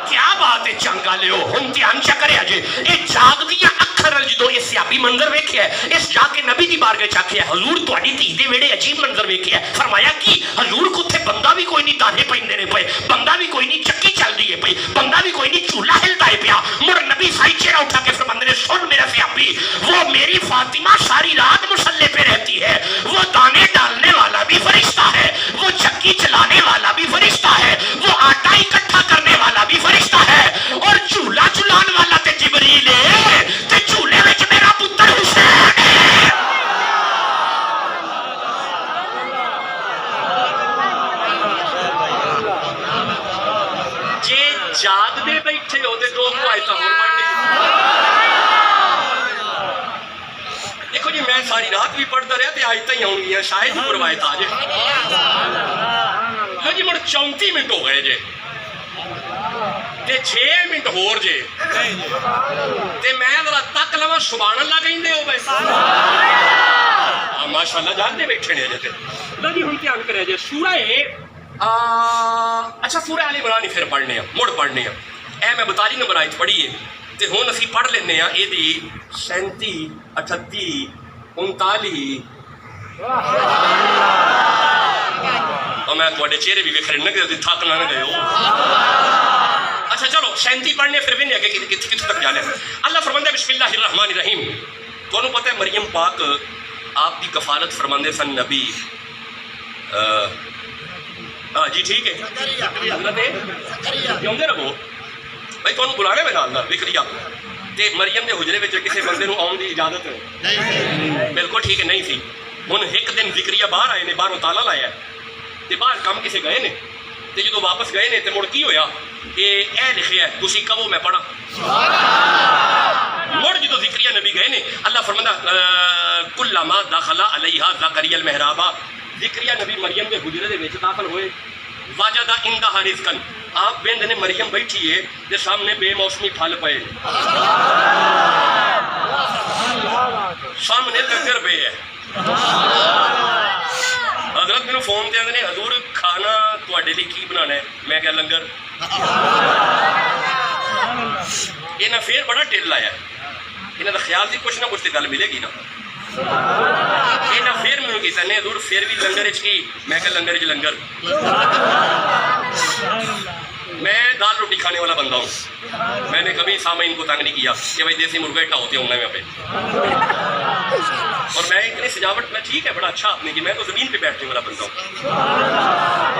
کیا بات ہے چنگا لیو ہن دھیان چکرے اجے اے جاگ دیاں اکھر جدو یہ سیابی منظر ویکھیا ہے اس جا کے نبی دی بارگاہ چاکھیا حضور تہاڈی دھی دے ویڑے عجیب منظر ویکھیا ہے. فرمایا کی حضور کوتھے بندہ بھی کوئی نہیں, دانے پیندے نے پئے, بندہ بھی کوئی نہیں, چکی چلدی ہے پئی, بندہ بھی کوئی نہیں, چولہا ہلدا ہے پیا. مڑ نبی سائی چہرہ اٹھا کے فرماندے نے سن میرا سیابی وہ میری فاطمہ ساری رات مصلی پہ رہتی ہے, وہ دانے ڈالنے والا بھی فرشتہ ہے, وہ چکی چلانے والا بھی فرشتہ ہے, وہ آٹا اکٹھا کرنے والا بھی فرشتہ ہے, اور چولہا چلان والا تے جبریل ہے تے چولہے وچ میرا پتر حسین ہے. جے جاگ دے بیٹھے ہو تے دو کو آیتاں ہور پڑھ لیں. دیکھو جی میں ساری رات بھی پڑھتا رہا تے آیتاں ہی آؤں گیاں شاید ہی روایت آ جائے. ہاں جی مڑ 34 منٹ ہو گئے جے تے 6 منٹ ہور جے تے میں ذرا تک لواں سبحان اللہ کہندے ہو بھائی ماشاءاللہ جاندے بیٹھے نے تے اللہ جی ہن دھیان کرے جے سورہ اچھا سورہ آل عمران پھر پڑھنے ہیں مڑ پڑھنے ہیں. اے میں 42 نمبر آیت پڑھی ہے تے ہن اسی پڑھ لینے ہیں اے دی 37 38 39 اور میں تھوڑے چہرے بھی ویکھ رہے نہ تھک نہ گئے ہو. اچھا چلو 37 پڑھنے پھر بھی نہیں آگے کتنے تک جانے. اللہ فرماندہ بسم اللہ الرحمن الرحیم. تمہیں پتہ ہے مریم پاک آپ کی کفالت فرماندے سن نبی جی ٹھیک ہے کیوں رہو بھائی تمہیں بلانے میں نال وکھ لیا تے مریم دے حجرے وچ کسی بندے نو آن دی اجازت بالکل ٹھیک ہے نہیں سی. ہن ایک دن ذکریہ باہر آئے نے, باہروں تالا لایا تے باہر کم کسے گئے نے تے جدو واپس گئے نے تے مڑ کی ہویا کہ اے لکھیا ہے تسی کہو میں پڑھا. مڑ جدو ذکریہ نبی گئے نے اللہ فرماندا کلما دخل علیہا زکریا المحراب. ذکریہ نبی مریم دے حجرے دے وچ داخل ہوئے وجد عندها رزقا. آپ بند نے مریم بیٹھی ہے تے سامنے بے موسمی پھل پئے, سامنے لنگر پہ ہے. حضرت میرے فون تے آندے نے حضور کھانا تواڈے لئی کی بنانا ہے. میں کہا لنگر. انہاں پھر بڑا ٹل لایا, انہاں دا خیال سی کچھ نہ کچھ تے گل ملے گی نا. انہاں پھر مینوں کہتا نے حضور پھر بھی لنگر وچ کی. میں کہا لنگر وچ لنگر. میں دال روٹی کھانے والا بندہ ہوں, میں نے کبھی سامعین کو تنگ نہیں کیا کہ بھائی دیسی مرغا اٹھا ہوتے ہوں میں پہ. اور میں اتنی سجاوٹ میں ٹھیک ہے بڑا اچھا آپ نے کی, میں تو زمین پہ بیٹھنے والا بندہ ہوں,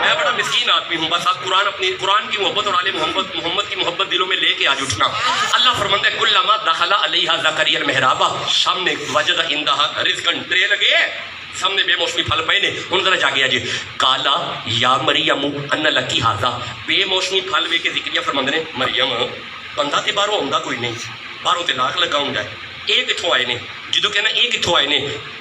میں بڑا مسکین آدمی ہوں. بس آپ قرآن کی محبت اور آل محمد کی محبت دلوں میں لے کے آج اٹھنا. اللہ فرماندہ ہے کلما دخل علیہا زکریا المحراب. سامنے وجد عندها رزقا ٹرے لگے ہے, سامنے بے موسمی پھل پے نے. ہن ذرا جاگیا جی کالا یا مریم ان لکی ھذا. بے موسمی پھل وے کے ذکریہ فرماندے نے مریم بندہ تے باہروں آਉਂਦਾ کوئی نہیں, باہروں تے لاکھ لگا ਹੁੰਦਾ. ਇਹ ਕਿੱਥੋਂ ਆਏ ਨੇ? ਜਦੋਂ ਕਹਿੰਦਾ ਇਹ ਕਿੱਥੋਂ ਆਏ ਨੇ,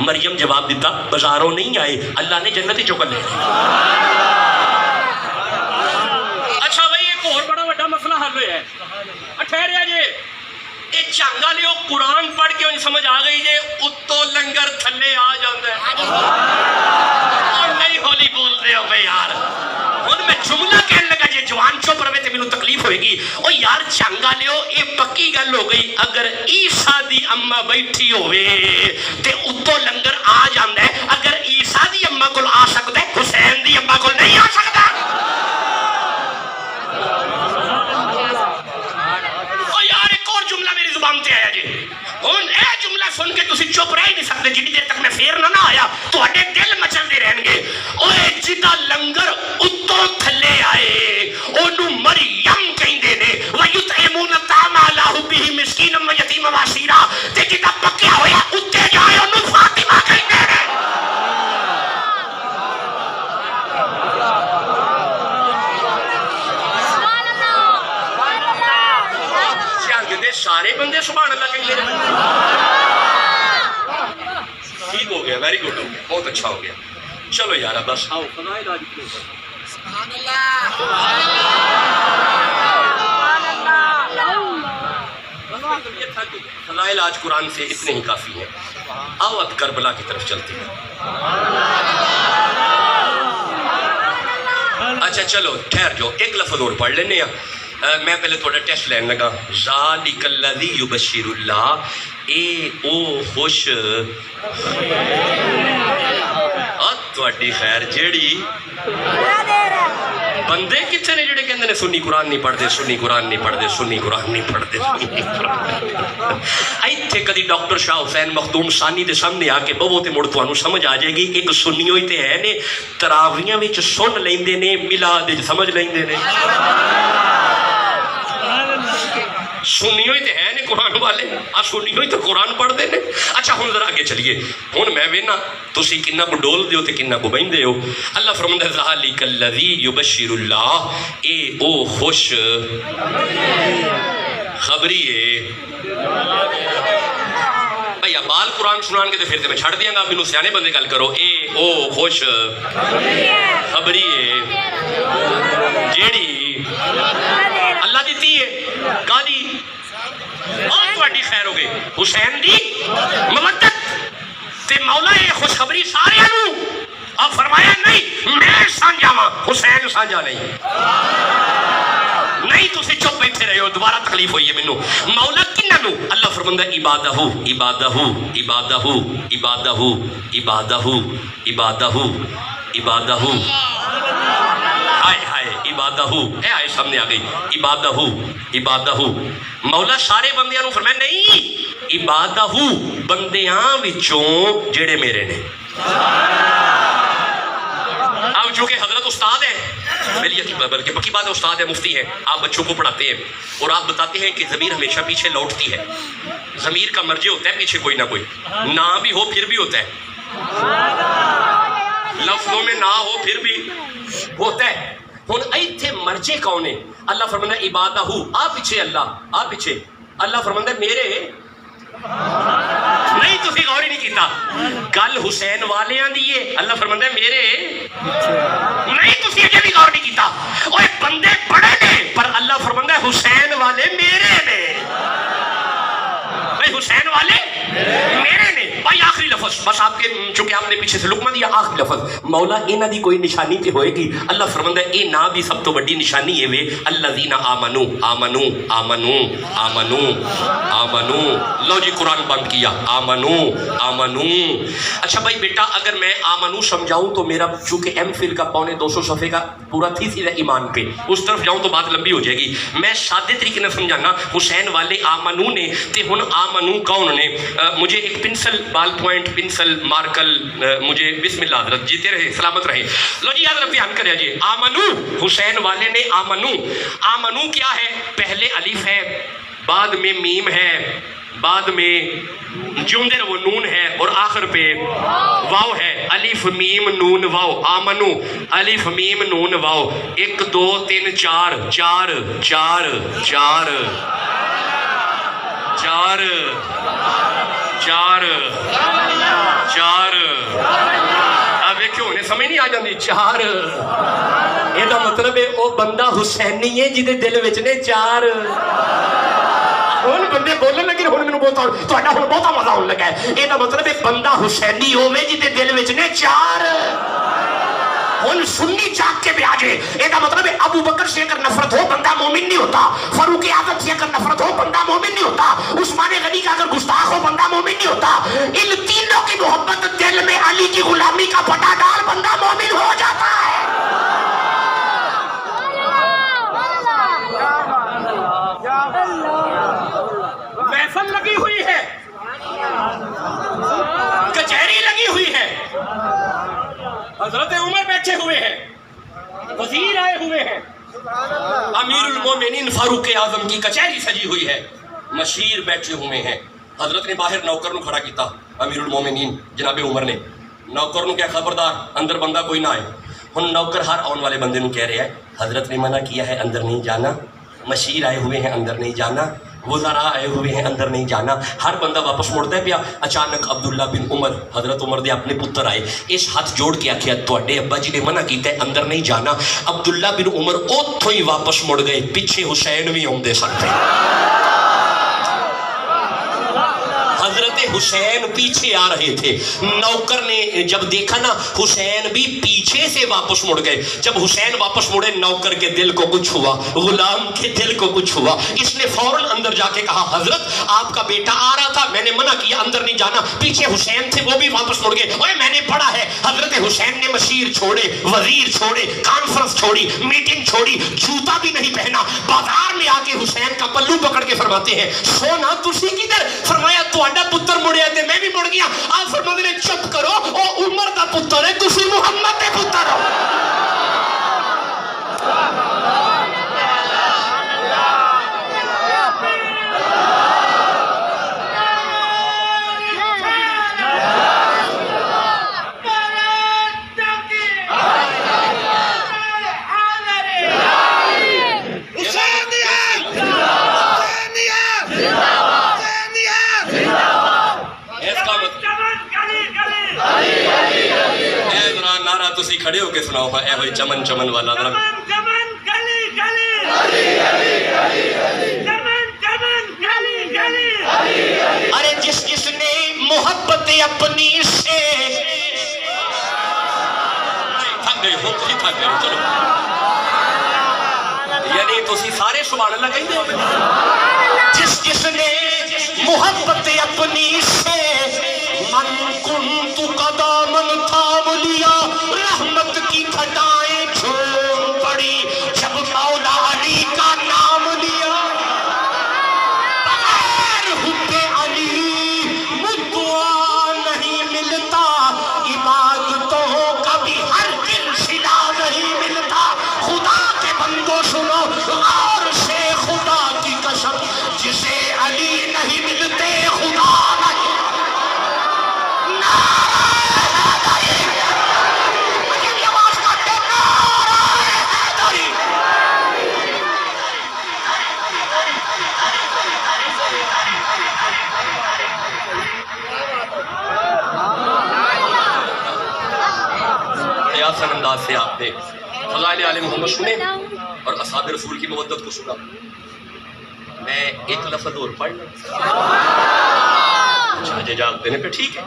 ਮਰੀਮ ਜਵਾਬ ਦਿੱਤਾ ਬਾਜ਼ਾਰੋਂ ਨਹੀਂ ਆਏ, ਅੱਲਾ ਨੇ ਜੰਨਤ ਚੋਂ ਕੱਢੇ. ਅੱਛਾ ਬਈ ਇੱਕ ਹੋਰ ਬੜਾ ਵੱਡਾ ਮਸਲਾ ਹੱਲ ਹੋਇਆ ਹੈ. ਠਹਿਰਿਆ ਜੇ, ਇਹ ਝੰਗ ਵਾਲਿਓ ਕੁਰਾਨ ਪੜ੍ਹ ਕੇ ਉਹਨੂੰ ਸਮਝ ਆ ਗਈ ਜੇ ਉੱਤੋਂ ਲੰਗਰ ਥੱਲੇ ਆ ਜਾਂਦਾ ਹੈ. ਨਹੀਂ ਹੌਲੀ ਬੋਲਦੇ ਹੋ ਬਈ ਯਾਰ. ਹੁਣ ਮੈਂ ਜੁਮਲਾ ਕਹਿਣ ਲੱਗਾ ਜੇ ਜਵਾਨ ਚੁੱਪ ਰਵੇ ਤੇ ਮੈਨੂੰ ਤਕਲੀਫ ਹੋਏਗੀ. ਉਹ ਯਾਰ ਝੰਗ ਵਾਲਿਓ ਇਹ ਪੱਕੀ ਗੱਲ ਹੋ ਗਈ, ਅਗਰ ਈਸਾ ਦੀ ਅੰਮਾ ਬੈਠੀ ਹੋਵੇ ਤੇ ਉੱਤੋਂ ਲੰਗਰ ਆ ਜਾਂਦਾ ਹੈ. ਅਗਰ ਈਸਾ ਦੀ ਅੰਮਾ ਕੋਲ ਆ ਸਕਦਾ ਹੈ, ਹੁਸੈਨ ਦੀ ਅੰਮਾ ਕੋਲ ਨਹੀਂ ਆ ਸਕਦਾ. آیا جی ہوں یہ جملہ سن کے تسی چپ رہ ہی نہیں سکتے جنی دیر تک میں پھر نہ آیا تواڈے دل مچلدے رہن گے. اوے جدا لنگر اتوں تھلے آئے اونوں مریم کہندے نے وَيُطْعِمُونَ الطَّعَامَ عَلَىٰ حُبِّهِ مِسْكِینًا وَیتیمًا وَاسِیرًا, تے جدا پکیا ہویا اُتے جائے اونوں فاطمہ کہندے نے. سارے بندے سبحان اللہ کہیں گے. ٹھیک ہو گیا, ویری گڈ ہو گیا, بہت اچھا ہو گیا. چلو یار بس آؤ فضائل علاج قرآن سے اتنے ہی کافی ہیں. آؤ اب کربلا کی طرف چلتے ہیں. اچھا چلو ٹھہر جاؤ, ایک لفظ اور پڑھ لینے ہیں. میں پہلے تھوڑا ٹیسٹ لین لگا. ذالک الذی یبشر اللہ, اے او خوش تواڈی خیر جیڑی بندے کتنے نے جڑے کہندے نے سنی قرآن نہیں پڑھتے, سنی قرآن نہیں پڑھتے, سنی قرآن نہیں پڑھتے, سنی قرآن. ایتھے کدی ڈاکٹر شاہ حسین مخدوم ثانی دے سامنے آ کے بہو تے مڑ تانوں سمجھ آ جائے گی. ایک سنی ہوئی تے ہے نے تراویاں وچ سن لیندے نے, میلاد وچ سمجھ لیندے نے. سنی ہوئی تے ہے نے قرآن والے, سنی ہوئی تو قرآن پڑھ دے نے. اچھا ہوں ذرا آگے چلیے. ہوں میں وینا تسی کنہ کو ڈول دیو تے کنہ کو بہن دیو. اللہ فرماتا ہے ذالک الذی یبشر اللہ, اے او خوش خبری ہے. بھئی بال قرآن سنان کے تے پھر تے میں چھڑ دیاں گا, مینوں سیانے بندے گل کرو. اے او خوش خبری ہے جیڑی اللہ دیتی ہے. کالی اور تواڈی خیر ہو گئی حسین دی مودت تے مولا یہ خوشخبری سارے نوں. اور فرمایا نہیں میں سانجاواں, حسین سانجا نہیں. نہیں تسی چپ بیٹھے رہے ہو, دوبارہ تکلیف ہوئی ہے مینوں. مولا کنہاں نوں؟ اللہ فرماندا ہے عبادہ عبادہ عبادہ عبادہ عبادہ عبادہ عبادہ. ہائے ہائے عبادہ اے آئے سامنے آ گئی. عبادہ عبادہ مولا سارے بندیاں نوں فرمایا نہیں عبادہ بندیاں وچوں جڑے میرے نے. اب چونکہ حضرت استاد ہے, بلکہ پکی بات ہے استاد ہے, مفتی ہے, آپ بچوں کو پڑھاتے ہیں اور آپ بتاتے ہیں کہ ضمیر ہمیشہ پیچھے لوٹتی ہے. ضمیر کا مرجع ہوتا ہے پیچھے کوئی نہ کوئی, نہ بھی ہو پھر بھی ہوتا ہے, لفظوں میں نہ ہو پھر بھی ہوتا ہے. ہوں ایتھے مرجع کون ہے؟ اللہ فرماندا ہے عبادہ, آ پیچھے اللہ, آ پیچھے اللہ فرماندا ہے میرے. نہیں تسی غور ہی نہیں کیتا, گل حسین والیاں دی ہے, اللہ فرماندا ہے میرے. نہیں تسی اجے بھی غور نہیں کیتا, اوے بندے بڑے نے پر اللہ فرماندا ہے حسین والے میرے نے. بھائی حسین والے میرے نے. بھائی آخری لفظ بس آپ کے, چونکہ آپ نے پیچھے سے لقمہ دیا, آخری لفظ مولا انہاں دی کوئی نشانی تے ہوئے گی. اللہ فرماندا ہے اے نا بھی سب تو بڑی نشانی ہے وے الذین آمنو آمنو آمنو آمنو آمنو. لو جی قرآن بند کیا, آمنو آمنو. اچھا بھائی بیٹا اگر میں آمنو سمجھاؤں تو میرا چونکہ ایم فل کا 250 صفحے کا پورا تھی سیدھا ایمان پہ, اس طرف جاؤں تو بات لمبی ہو جائے گی. میں سادے طریقے نے سمجھانا, حسین والے آمنو نے تے ہن آمنو کون نے. مجھے ایک پنسل بال پوائنٹ پنسل مارکل مجھے بسم اللہ حضرت جیتے رہے سلامت رہے. لو جی یاد رکھیں کرے جی آمنو حسین والے نے آمنو. آمنو کیا ہے؟ پہلے الف ہے, بعد میں میم ہے, بعد میں جمدر وہ نون ہے اور آخر پہ واو ہے. الف میم نون واو. آمنو الف میم نون واو. 1 2 3 4 4 4 4 4 4 4. اب کیوں نے سمجھ نہیں آ جاندی 4. یہ مطلب ہے وہ بندہ حسینی ہے جہدے دل وچ نے 4. ہن بندے بولن لگے ہن مینوں بہت تہاڈا ہن بہت مزہ آن لگا ہے. یہ مطلب ہے بندہ حسینی ہوے جہدے دل وچ نے 4. ہن سنی چاک کے بھی آ جائے. یہ مطلب ہے ابو بکر سے اگر نفرت ہو بندہ مومن نہیں ہوتا. فاروق اعظم سے اگر نفرت ہو بندہ مومن نہیں ہوتا. عثمان غنی کا اگر گستاخ ہو بندہ مومن نہیں ہوتا. ان تینوں کی محبت دل میں علی کی غلامی کا پٹا ڈال بندہ مومن ہو جاتا ہے. محفل لگی ہوئی ہے, کچہری لگی ہوئی ہے, حضرت عمر بیٹھے ہوئے ہیں, وزیر آئے ہوئے ہیں, امیر المومنین فاروق اعظم کی کچہری سجی ہوئی ہے, مشیر بیٹھے ہوئے ہیں. حضرت نے باہر نوکر نو کھڑا کیتا. امیر المومنین جناب عمر نے نوکر نو کیا خبردار اندر بندہ کوئی نہ آئے. ہن نوکر ہر آن والے بندے نو کہہ رہا ہے حضرت نے منع کیا ہے اندر نہیں جانا, مشیر آئے ہوئے ہیں اندر نہیں جانا, وزراء آئے ہوئے ہیں اندر نہیں جانا. ہر بندہ واپس مڑتا ہے پیا. اچانک عبداللہ بن عمر حضرت عمر دے اپنے پتر آئے, اس ہاتھ جوڑ کے آخیا تواڈے ابا جی نے منع کیتا ہے اندر نہیں جانا. عبداللہ بن عمر اوتھوں ہی واپس مڑ گئے. پیچھے حسین بھی آندے سکتے. حضرت حسین پیچھے آ رہے تھے. نوکر نے جب دیکھا نا حسین بھی پیچھے سے واپس مڑ گئے. جب حسین واپس مڑے نوکر کے دل کو کچھ ہوا, غلام کے دل کو کچھ ہوا. اس نے فوراً اندر جا کے کہا حضرت آپ کا بیٹا آ رہا تھا, میں نے منع کیا اندر نہیں جانا. پیچھے حسین تھے وہ بھی واپس مڑ گئے. اوے میں نے پڑھا ہے حضرت حسین نے مشیر چھوڑے, وزیر چھوڑے, کانفرنس چھوڑی, میٹنگ چھوڑی, جوتا بھی نہیں پہنا. بازار میں آ کے حسین کا پلو پکڑ کے فرماتے ہیں سونا تسی کدھر؟ فرمایا تہاڈا پتر مڑیا تے میں بھی مڑ گیا. آپ فرماتے نے چپ کرو, او عمر دا پتر ہے, تسی محمد دے پتر ہو. تسی کھڑے ہو کے سناؤ اے ہوئی چمن چمن والا. چمن چمن گلی گلی, چمن چمن گلی گلی. ارے جس جس نے محبت اپنی سے تھک گئے ہو, تسی تھک گئے چلو. یعنی تسی سارے سبحان اللہ کہیں دے. جس جس نے محبت اپنی سے من کنت قدامن تھام لیا, رحمت کی گھٹائیں جھوم پڑی جب مولا علی کا نام لیا. بغیر حب علی مدعا نہیں ملتا, عبادتوں کا بھی ہر دن صلا نہیں ملتا. خدا کے بندوں سنو اور سے خدا کی قسم, جسے علی نہیں ملتے خدا نہیں. آسان انداز سے آپ نے فضائل آل محمد سنے اور اصحاب رسول کی مودت کو سنا. میں ایک لفظ اور پڑھ لوں. اچھا جی جاگ دینے پہ ٹھیک ہے,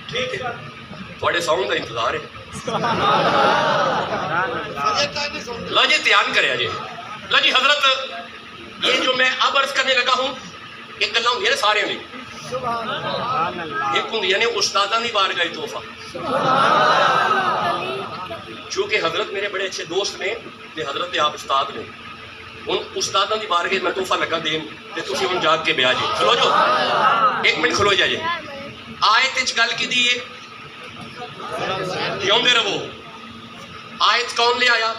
ٹھیک ہے, تھوڑے ساؤنڈ کا انتظار ہے. لو جی دھیان کرے جی. لو جی حضرت یہ جو میں اب عرض کرنے لگا ہوں ایک گلا ہوں یہ سارے میں ایک ہوں یعنی استاداں دی بارگاہ تحفہ. چونکہ حضرت میرے بڑے اچھے دوست نے تے حضرت آپ استاد نے, ان استاداں دی بارگاہ میں تحفہ لگا دین تے تسی ہن جاگ کے بیاہ جی. کھلو جو ایک منٹ کھلو جا جی. آیت وچ گل کیدی ہے جیوندے رہو. آیت کون لے آیا؟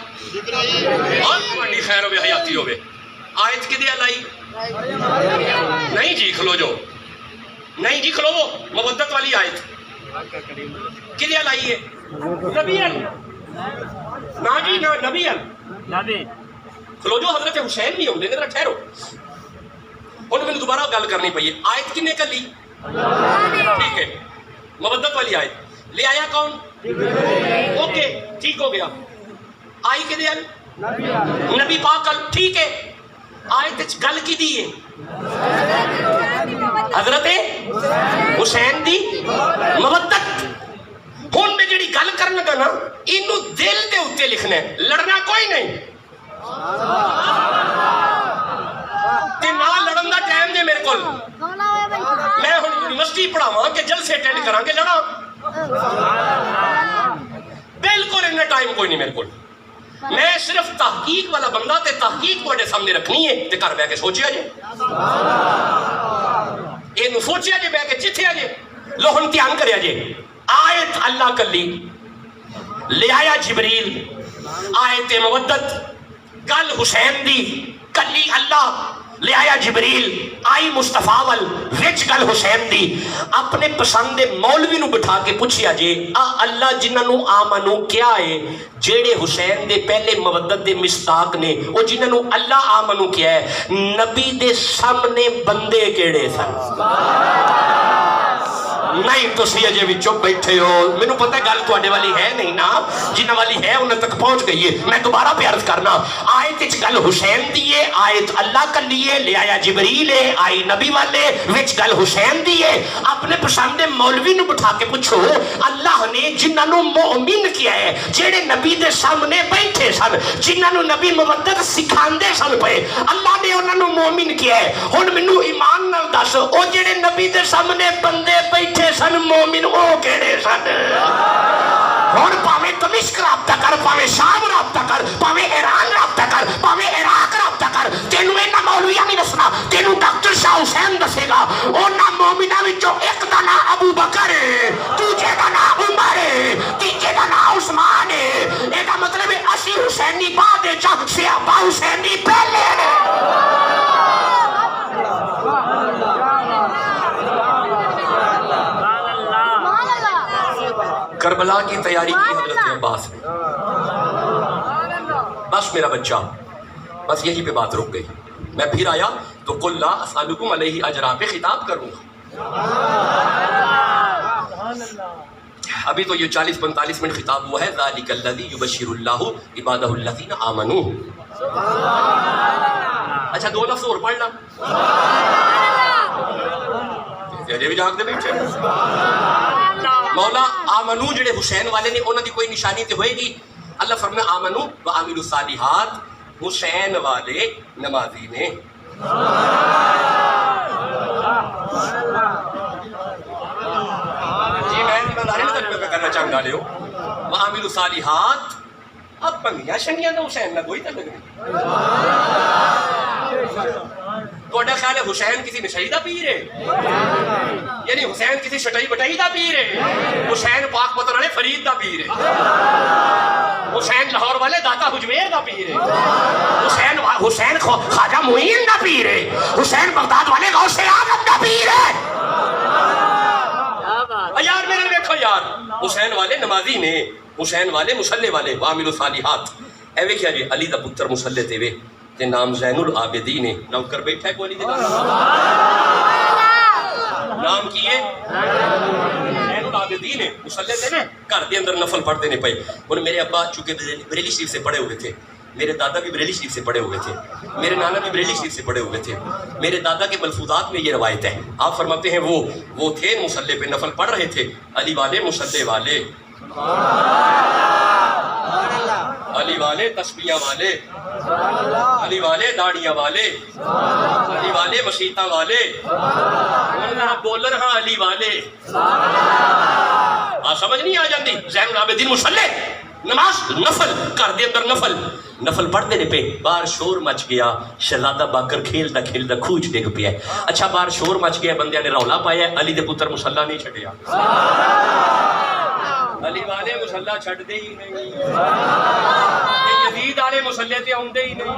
اور تہاڈی خیر ہوے حیاتی ہوے. آیت کدی لائی؟ نہیں جی کھلو جو. نہیں جی کھلو مودت والی آیت کدے لائی ہے نبی ال نا جی نا نبی ال کھلو جو حضرت حسین نہیں ہوندے ذرا ٹھہرو ہن میں دوبارہ گل کرنی پئی ہے آیت کنے کلی ٹھیک ہے مودت والی آیت لے آیا کون اوکے ٹھیک ہو گیا آئی کدے ال نبی پاک ال ٹھیک ہے آیت گل کی دی ہے حضرت حسین دی مودت ہن میں جڑی گل کرن لگا نا اینو دل دے اوتے لکھنا ہے لڑنا کوئی نہیں تے نہ لڑن دا ٹائم دے میرے کول میں ہن یونیورسٹی پڑھاواں کہ جلسے اٹینڈ کراں کہ لڑاں بالکل اتنا ٹائم کوئی نہیں میرے کول میں صرف تحقیق والا بندہ تے تحقیق تواڈے سامنے رکھنی ہے تے گھر بیٹھ کے سوچیا جے اینو سوچیا جے بیٹھ کے چتھیا جے لو ہن دھیان کریا جے آیت اللہ کلی لے آیا جبریل آیت مودت گل حسین دی کلی اللہ لے آیا جبریل آئی مصطفیٰ وال وچ گل حسین دی اپنے پسند مولوی نو بٹھا کے پوچھیا جے اللہ جنہاں نو آمنو کیا ہے جیڑے حسین دے پہلے مودت دے مصداق نے او جنہاں نو اللہ آمنو کیا ہے نبی دے سامنے بندے کیڑے سن نہیں تسی اجے بھی چپ بیٹھے ہو مینوں پتہ ہے گل تواڈے والی ہے نہیں نا جنہاں والی ہے انہاں تک پہنچ گئی ہے میں دوبارہ پہ عرض کرنا آیت وچ گل حسین دی ہے آیت اللہ کلی ہے لے آیا جبریل ہے آئی نبی والے وچ گل حسین دی ہے اپنے پسند مولوی نو بٹھا کے پوچھو اللہ نے جنہاں نو مومن کیا ہے جڑے نبی دے سامنے بیٹھے سن جنہاں نو نبی مودت سکھاندے سن پے اللہ نے انہاں نو مومن کیا ہے ہن مینوں ایمان نال دس او جڑے نبی دے سامنے بندے بیٹھے سن مومن او کیڑے سن ہن پاویں دمشق رابطہ کر پاویں شام رابطہ کر پاویں ایران رابطہ کر پاویں عراق رابطہ کر تینوں انہاں مولویاں نہیں دسنا تینوں ڈاکٹر شاہ حسین دسے گا انہاں مومناں وچوں ایک دا نام ابو بکر ہے دوجے دا نام عمر ہے تیجے دا نام عثمان ہے اے دا مطلب ہے اسی حسینی بعد چا صحابہ حسینی پہلے نے کربلا کی تیاری کی حضرت عباس نے بس میرا بچہ بس یہی پہ بات رک گئی میں پھر آیا تو قل لا اسألکم علیہ اجرا پہ خطاب کروں گا ابھی تو یہ 40-45 منٹ خطاب ہوا ہے ذالک الذی یبشر اللہ عبادہ الذین آمنوا اچھا دو لفظ اور پڑھ لا بھی جاگ دے بیٹھے مولا آمنو جڑے حسین والے نے انہوں دی کوئی نشانی تے ہوئے گی اللہ فرمائے آمنو و عاملوا الصالحات حسین والے نمازی نے جی میں ایمانداری میں تجربہ کرنا چاہتا لے ہو و عاملوا الصالحات اب بنگیاں شنگیاں تو حسین نہ کوئی تعلق نہیں توڑا خیال ہے حسین کسی نشائی دا پیر ہے یعنی حسین کسی شٹائی بٹائی دا پیر ہے حسین پاک پتر والے فرید دا پیر ہے حسین لاہور والے داتا حجویر دا پیر ہے حسین خواجہ معین دا پیر ہے حسین بغداد والے غوث اعظم دا پیر ہے یار میرے دیکھو یار حسین والے نمازی نے حسین والے مصلی والے وعاملوا الصالحات ایوے کیا جی علی دا پتر مصلی تے وے تے نام زین العابدین ہے نوکر بیٹھا ہے کوئی نہیں نام کیے زین العابدین ہے مصلی تے نا گھر دے اندر نفل پڑھتے نے پئے اور میرے ابا چونکہ بریلی شریف سے پڑھے ہوئے تھے میرے دادا بھی بریلی شریف سے پڑھے ہوئے تھے میرے نانا بھی بریلی شریف سے پڑھے ہوئے تھے میرے دادا کے ملفوظات میں یہ روایت ہے آپ فرماتے ہیں وہ تھے مصلی پہ نفل پڑھ رہے تھے علی والے مصلی والے علی والے تسبیحاں والے علی والے داڑیاں والے علی والے مسیتاں والے بول رہا علی والے سمجھ نہیں آ جاتی زین العابدین مصلی نماز نفل کر دے اندر نفل پڑھ دینے پہ باہر شور مچ گیا شہزادہ باکر کھیلتا کھیلتا کھوج ڈگ پیا اچھا باہر شور مچ گیا بندیاں نے رولا پایا علی دے پتر مصلی نہیں چھڑیا علی والے مصلی چھڑ دے ہی نہیں یزید والے مصلی تے آندے ہی نہیں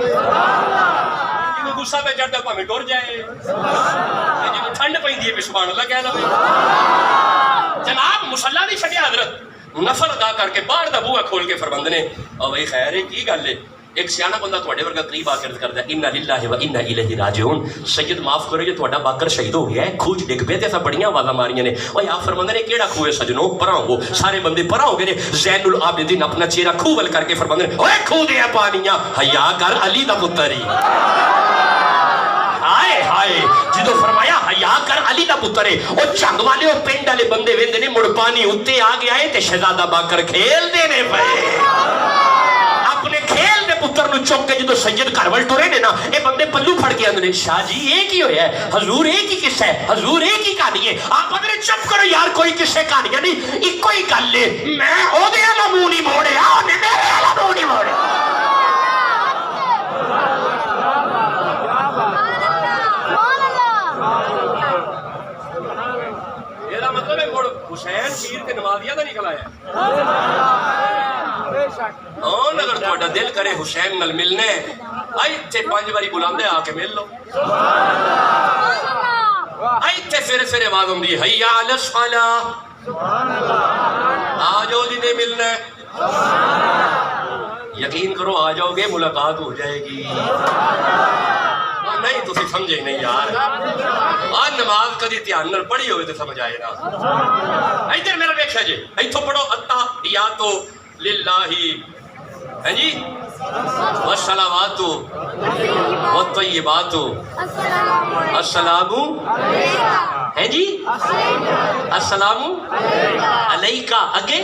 جنوں کو موسیٰ پہ چڑھتا پہ ٹر جائے جب ٹھنڈ پہ دیئے پہ سبحان اللہ کہہ لو جناب مسلح نہیں چھڑیا حضرت نفل ادا کر کے باہر دا بوہ کھول کے فرمند نے اور بھائی خیر ہے کی گل ہے ایک سیانہ بندہ تھوڑے ورگا قریب آ کر کرتا ہے اِنَّا لِلَّهِ وَإِنَّا إِلَيْهِ رَاجِعُونَ سید معاف کرو جو تھوڑا باکر شہید ہو گیا ہے کھوج ڈگ پہ ایسا بڑیاں آوازاں ماریاں نے اور آپ فرماندے نے کیڑا کھوے سجنوں پراں ہو سارے بندے پراں ہو گئے زین العابدین اپنا چہرہ کھوول کر کے فرماندے نے اوے کھو دے پانیاں حیا کر علی دا پتری ہائے ہائے جدو فرمایا حیا کر علی دا پترے او چنگ والے او پنڈ والے بندے ویندے نے مڑ پانی اُتے آ گیا ہے تے شہزادہ باکر کھیل دینے پئے اپنے کھیل دے پتر نو چوک کے جدو سید کارول ٹورے نے نا اے بندے پلو پھڑ کے اندر شاہ جی ایک ہی ہویا ہے حضور ایک ہی قصہ ہے حضور ایک ہی کہانی ہے آپ اندر چپ کرو یار کوئی قصے کہانیاں نہیں ایک کوئی گل لے میں او دے والا منہ نہیں موڑے آ نے میرے والا منہ نہیں موڑے یہ مطلب ہے مڑ حسین پیر کے نمازیہ دا نکل آیا ہاں اگر تھوڑا دل کرے حسین نل ملنے آئی تھے 5 باری بلاندے آ کے مل لو آئی تھے پھر آواز ہوں دی حیا علی الصلاۃ آ جاؤ جی نے ملنا یقین کرو آ جاؤ گے ملاقات ہو جائے گی نہیں تو سمجھے نہیں یار آج نماز کدی دھیان نال پڑھی ہوئے تو سمجھ آئے نا ادھر میرا دیکھا جی ایتھوں پڑھو التحیات للہ ہے جی والصلوات والطیبات السلام ہے جی السلام علیکہ اگے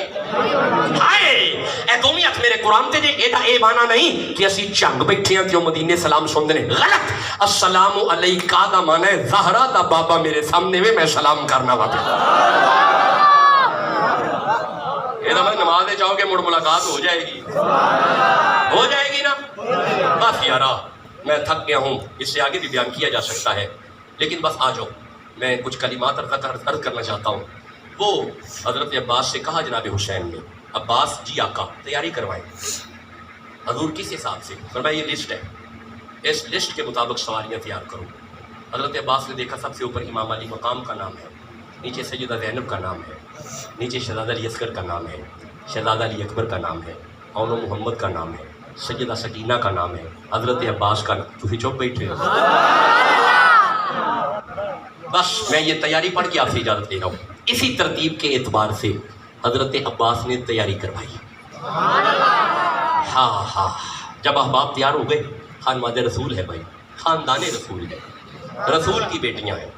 ہائے اے دومیت میرے قرآن تے جے ایڈا اے مانا نہیں کہ اسی چنگ بیٹھے ہیں کہ مدینے سلام سن دینے غلط السلام علیکہ دا مانا ہے زہرہ دا بابا میرے سامنے میں سلام کرنا واپس یہ نماز چاہو کہ مڑ ملاقات ہو جائے گی نا بس یارا میں تھک گیا ہوں اس سے آگے بھی بیان کیا جا سکتا ہے لیکن بس آ جاؤ میں کچھ کلمات عرض کرنا چاہتا ہوں وہ حضرت عباس سے کہا جناب حسین نے عباس جی آقا تیاری کروائیں حضور کس حساب سے فرمایا یہ لسٹ ہے اس لسٹ کے مطابق سواریاں تیار کرو حضرت عباس نے دیکھا سب سے اوپر امام علی مقام کا نام ہے نیچے سیدہ زینب کا نام ہے نیچے شہزادہ علی اصغر کا نام ہے شہزادہ علی اکبر کا نام ہے اون محمد کا نام ہے سیدہ سکینہ کا نام ہے حضرت عباس کا نام تو چوپ بیٹھے ہو بس میں یہ تیاری پڑھ کے آپ سے اجازت دے رہا ہوں اسی ترتیب کے اعتبار سے حضرت عباس نے تیاری کروائی ہاں جب احباب تیار ہو گئے خانواد رسول ہے بھائی خاندان رسول ہے رسول کی بیٹیاں ہیں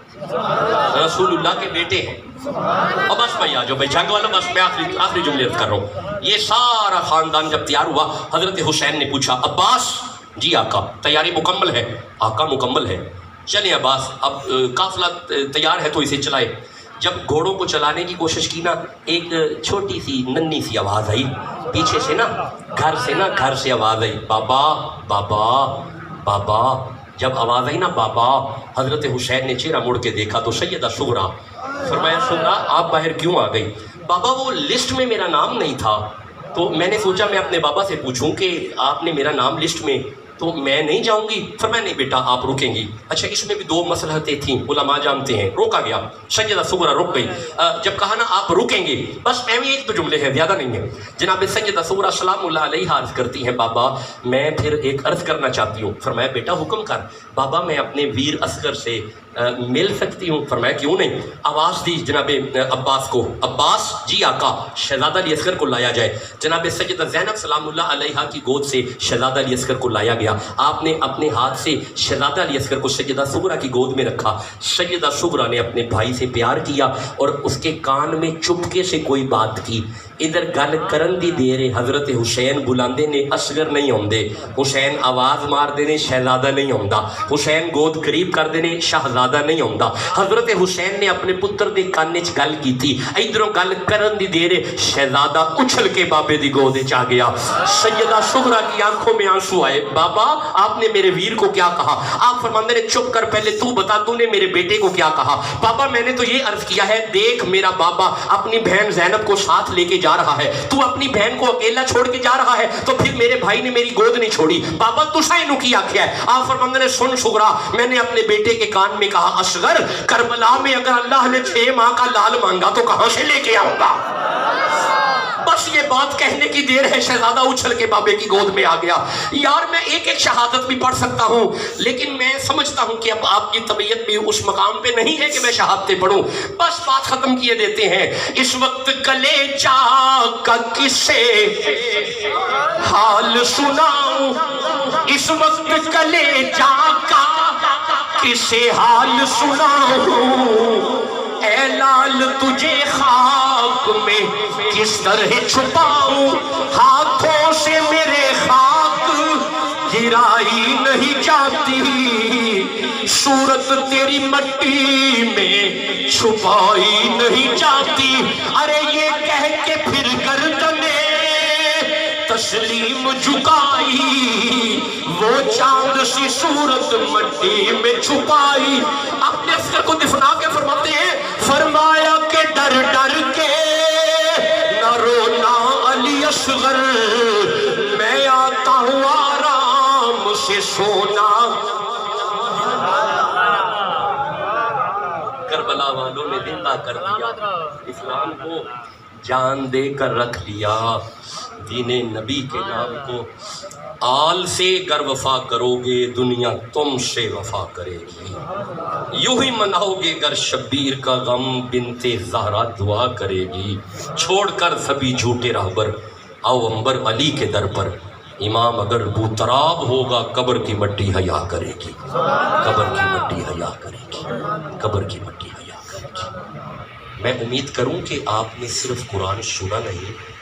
رسول اللہ کے بیٹے ہیں اور بس بھائی آجو بھائی جنگ والا بس میں آخری جملے عرض کر رہا ہوں یہ سارا خاندان جب تیار ہوا حضرت حسین نے پوچھا عباس جی آقا تیاری مکمل ہے آقا مکمل ہے چلیں عباس اب قافلہ تیار ہے تو اسے چلائے جب گھوڑوں کو چلانے کی کوشش کی نا ایک چھوٹی سی ننھی سی آواز آئی پیچھے سے نا گھر سے آواز آئی بابا بابا بابا جب آواز آئی نا بابا حضرت حسین نے چہرہ مڑ کے دیکھا تو سیدہ سغرا فرمایا سغرا آپ باہر کیوں آ گئی بابا وہ لسٹ میں میرا نام نہیں تھا تو میں نے سوچا میں اپنے بابا سے پوچھوں کہ آپ نے میرا نام لسٹ میں تو میں نہیں جاؤں گی فرمایا نہیں بیٹا آپ رکیں گی اچھا اس میں بھی 2 مصلحتیں تھیں علماء جانتے ہیں روکا گیا سیدہ سغرا رک گئی جب کہا نا آپ رکیں گے بس میں بھی ایک 2 جملے ہیں زیادہ نہیں ہے جناب سیدہ سغرا سلام اللہ علیہ عرض کرتی ہیں بابا میں پھر ایک عرض کرنا چاہتی ہوں فرمایا بیٹا حکم کر بابا میں اپنے ویر اصغر سے مل سکتی ہوں فرمایا کیوں نہیں آواز دی جناب عباس کو عباس جی آقا شہزادہ علی اصغر کو لایا جائے جناب سیدہ زینب سلام اللہ علیہ کی گود سے شہزادہ علی اصغر کو لایا گیا آپ نے اپنے ہاتھ سے شہزادہ علی اصغر کو سیدہ سغرا کی گود میں رکھا سیدہ سغرا نے اپنے بھائی سے پیار کیا اور اس کے کان میں چپکے سے کوئی بات کی ادھر گل کرن دی دیر حضرت حسین بلاندے نے اصغر نہیں ہوندے حسین آواز مار دینے شہزادہ نہیں ہوندا حسین گود قریب کر دینے شہزادہ نہیں ہوندا حضرت حسین نے اپنے پتر دے کانے چ گل کی تھی ادھروں گل کرن دی دیر شہزادہ اچھل کے بابے دی گود چ آ گیا سیدہ سغرا کی آنکھوں میں آنسو آئے بابا آپ نے میرے ویر کو کیا کہا آپ فرماندے نے چپ کر پہلے تو بتا تو نے میرے بیٹے کو کیا کہا بابا میں نے تو یہ عرض کیا ہے دیکھ میرا بابا اپنی بہن زینب کو ساتھ لے کے
جا رہا ہے, تو اپنی بہن کو اکیلا چھوڑ کے جا رہا ہے, تو پھر میرے بھائی نے میری گود نہیں چھوڑی. بابا تسا اینو کی آکھیا ہے؟ آپ فرماندے نے سن شگرا, میں نے اپنے بیٹے کے کان میں کہا اصغر کربلا میں اگر اللہ نے 6 ماہ کا لال مانگا تو کہاں سے لے کے آؤں گا. بس یہ بات کہنے کی دیر ہے, شہزادہ اچھل کے بابے کی گود میں آ گیا. یار میں ایک ایک شہادت بھی پڑھ سکتا ہوں, لیکن میں سمجھتا ہوں کہ اب آپ کی طبیعت بھی اس مقام پہ نہیں ہے کہ میں شہادتیں پڑھوں. بس بات ختم کیے دیتے ہیں. اس وقت کلیجا کا کسے حال سناؤں, اس وقت کلیجا کا کسے حال سناؤں, اے لال تجھے خاک میں کس طرح چھپاؤں, ہاتھوں سے میرے خاک گرائی نہیں جاتی, صورت تیری مٹی میں چھپائی نہیں جاتی. ارے یہ کہہ کے پھر گردنے تسلیم جھکائی, وہ چاند سی صورت مٹی میں چھپائی. اپنے اصغر کو دفنا کے فرماتے ہیں, فرمایا کہ ڈر ڈر کے نہ رونا علی اصغر, میں آتا ہوں آرام سے سونا. کربلا والوں نے زندہ کر دیا, اسلام کو جان دے کر رکھ لیا, دین نبی کے نام کو. آل سے گر وفا کرو گے دنیا تم سے وفا کرے گی, یوں ہی مناؤ گے گر شبیر کا غم بنت زہرا دعا کرے گی. چھوڑ کر سبھی جھوٹے راہبر آؤ انبر علی کے در پر, امام اگر بوتراب ہوگا قبر کی مٹی حیا کرے گی, قبر کی مٹی حیا کرے گی, قبر کی مٹی حیا کرے گی. میں امید کروں کہ آپ نے صرف قرآن سنا نہیں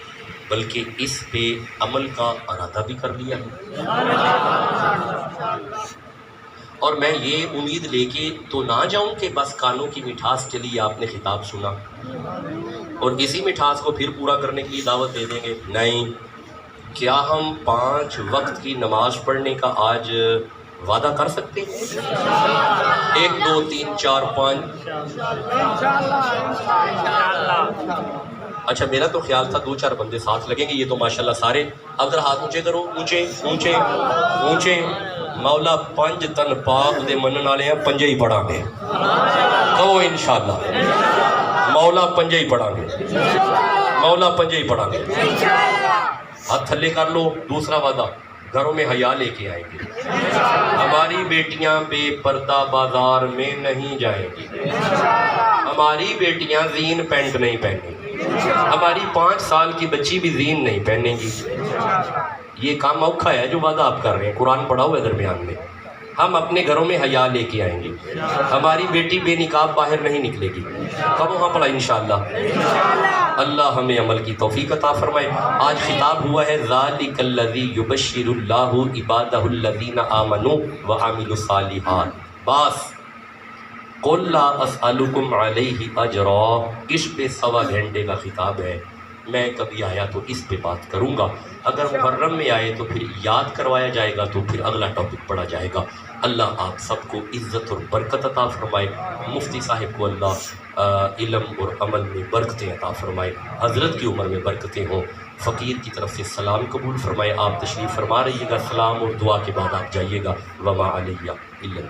بلکہ اس پہ عمل کا ارادہ بھی کر لیا ہے. اور میں یہ امید لے کے تو نہ جاؤں کہ بس کانوں کی مٹھاس چلی, آپ نے خطاب سنا اور اسی مٹھاس کو پھر پورا کرنے کے لیے دعوت دے دیں گے. نہیں, کیا ہم 5 وقت کی نماز پڑھنے کا آج وعدہ کر سکتے ہیں؟ 1 2 3 4 5. اچھا میرا تو خیال تھا 2 4 بندے ساتھ لگیں گے, یہ تو ماشاءاللہ سارے. اب ذرا ہاتھ اونچے کرو, اونچے اونچے اونچے. مولا 5 تن پاک دے منن والے ہیں, 5 ہی پڑھا گے. کہو انشاءاللہ مولا 5 ہی پڑھا گے, مولا 5 ہی پڑھا گے. ہاتھ تھلے کر لو. دوسرا وعدہ, گھروں میں حیا لے کے آئیں گے. ہماری بیٹیاں بے پردہ بازار میں نہیں جائیں گی, ہماری بیٹیاں زین پینٹ نہیں پہنیں گی, ہماری 5 سال کی بچی بھی زین نہیں پہنیں گی. یہ کام اوکھا ہے جو وعدہ آپ کر رہے ہیں, قرآن پڑھا ہوا ہے درمیان میں. ہم اپنے گھروں میں حیا لے کے آئیں گے, ہماری بیٹی بے نقاب باہر نہیں نکلے گی. کب وہاں پڑھا انشاءاللہ. اللہ ہمیں عمل کی توفیق عطا فرمائے. آج خطاب ہوا ہے ذالک الذی یبشر اللہ عبادہ الذین آمنوا وعملوا الصالحات. بس قل لا اسألکم علیہ اجرا, اس پہ 1.25 گھنٹے کا خطاب ہے. میں کبھی آیا تو اس پہ بات کروں گا, اگر محرم میں آئے تو پھر یاد کروایا جائے گا, تو پھر اگلا ٹاپک پڑھا جائے گا. اللہ آپ سب کو عزت اور برکت عطا فرمائے. مفتی صاحب کو اللہ علم اور عمل میں برکتیں عطا فرمائے, حضرت کی عمر میں برکتیں ہوں. فقیر کی طرف سے سلام قبول فرمائے. آپ تشریف فرما رہیے گا, سلام اور دعا کے بعد آپ جائیے گا. وما علیہ الا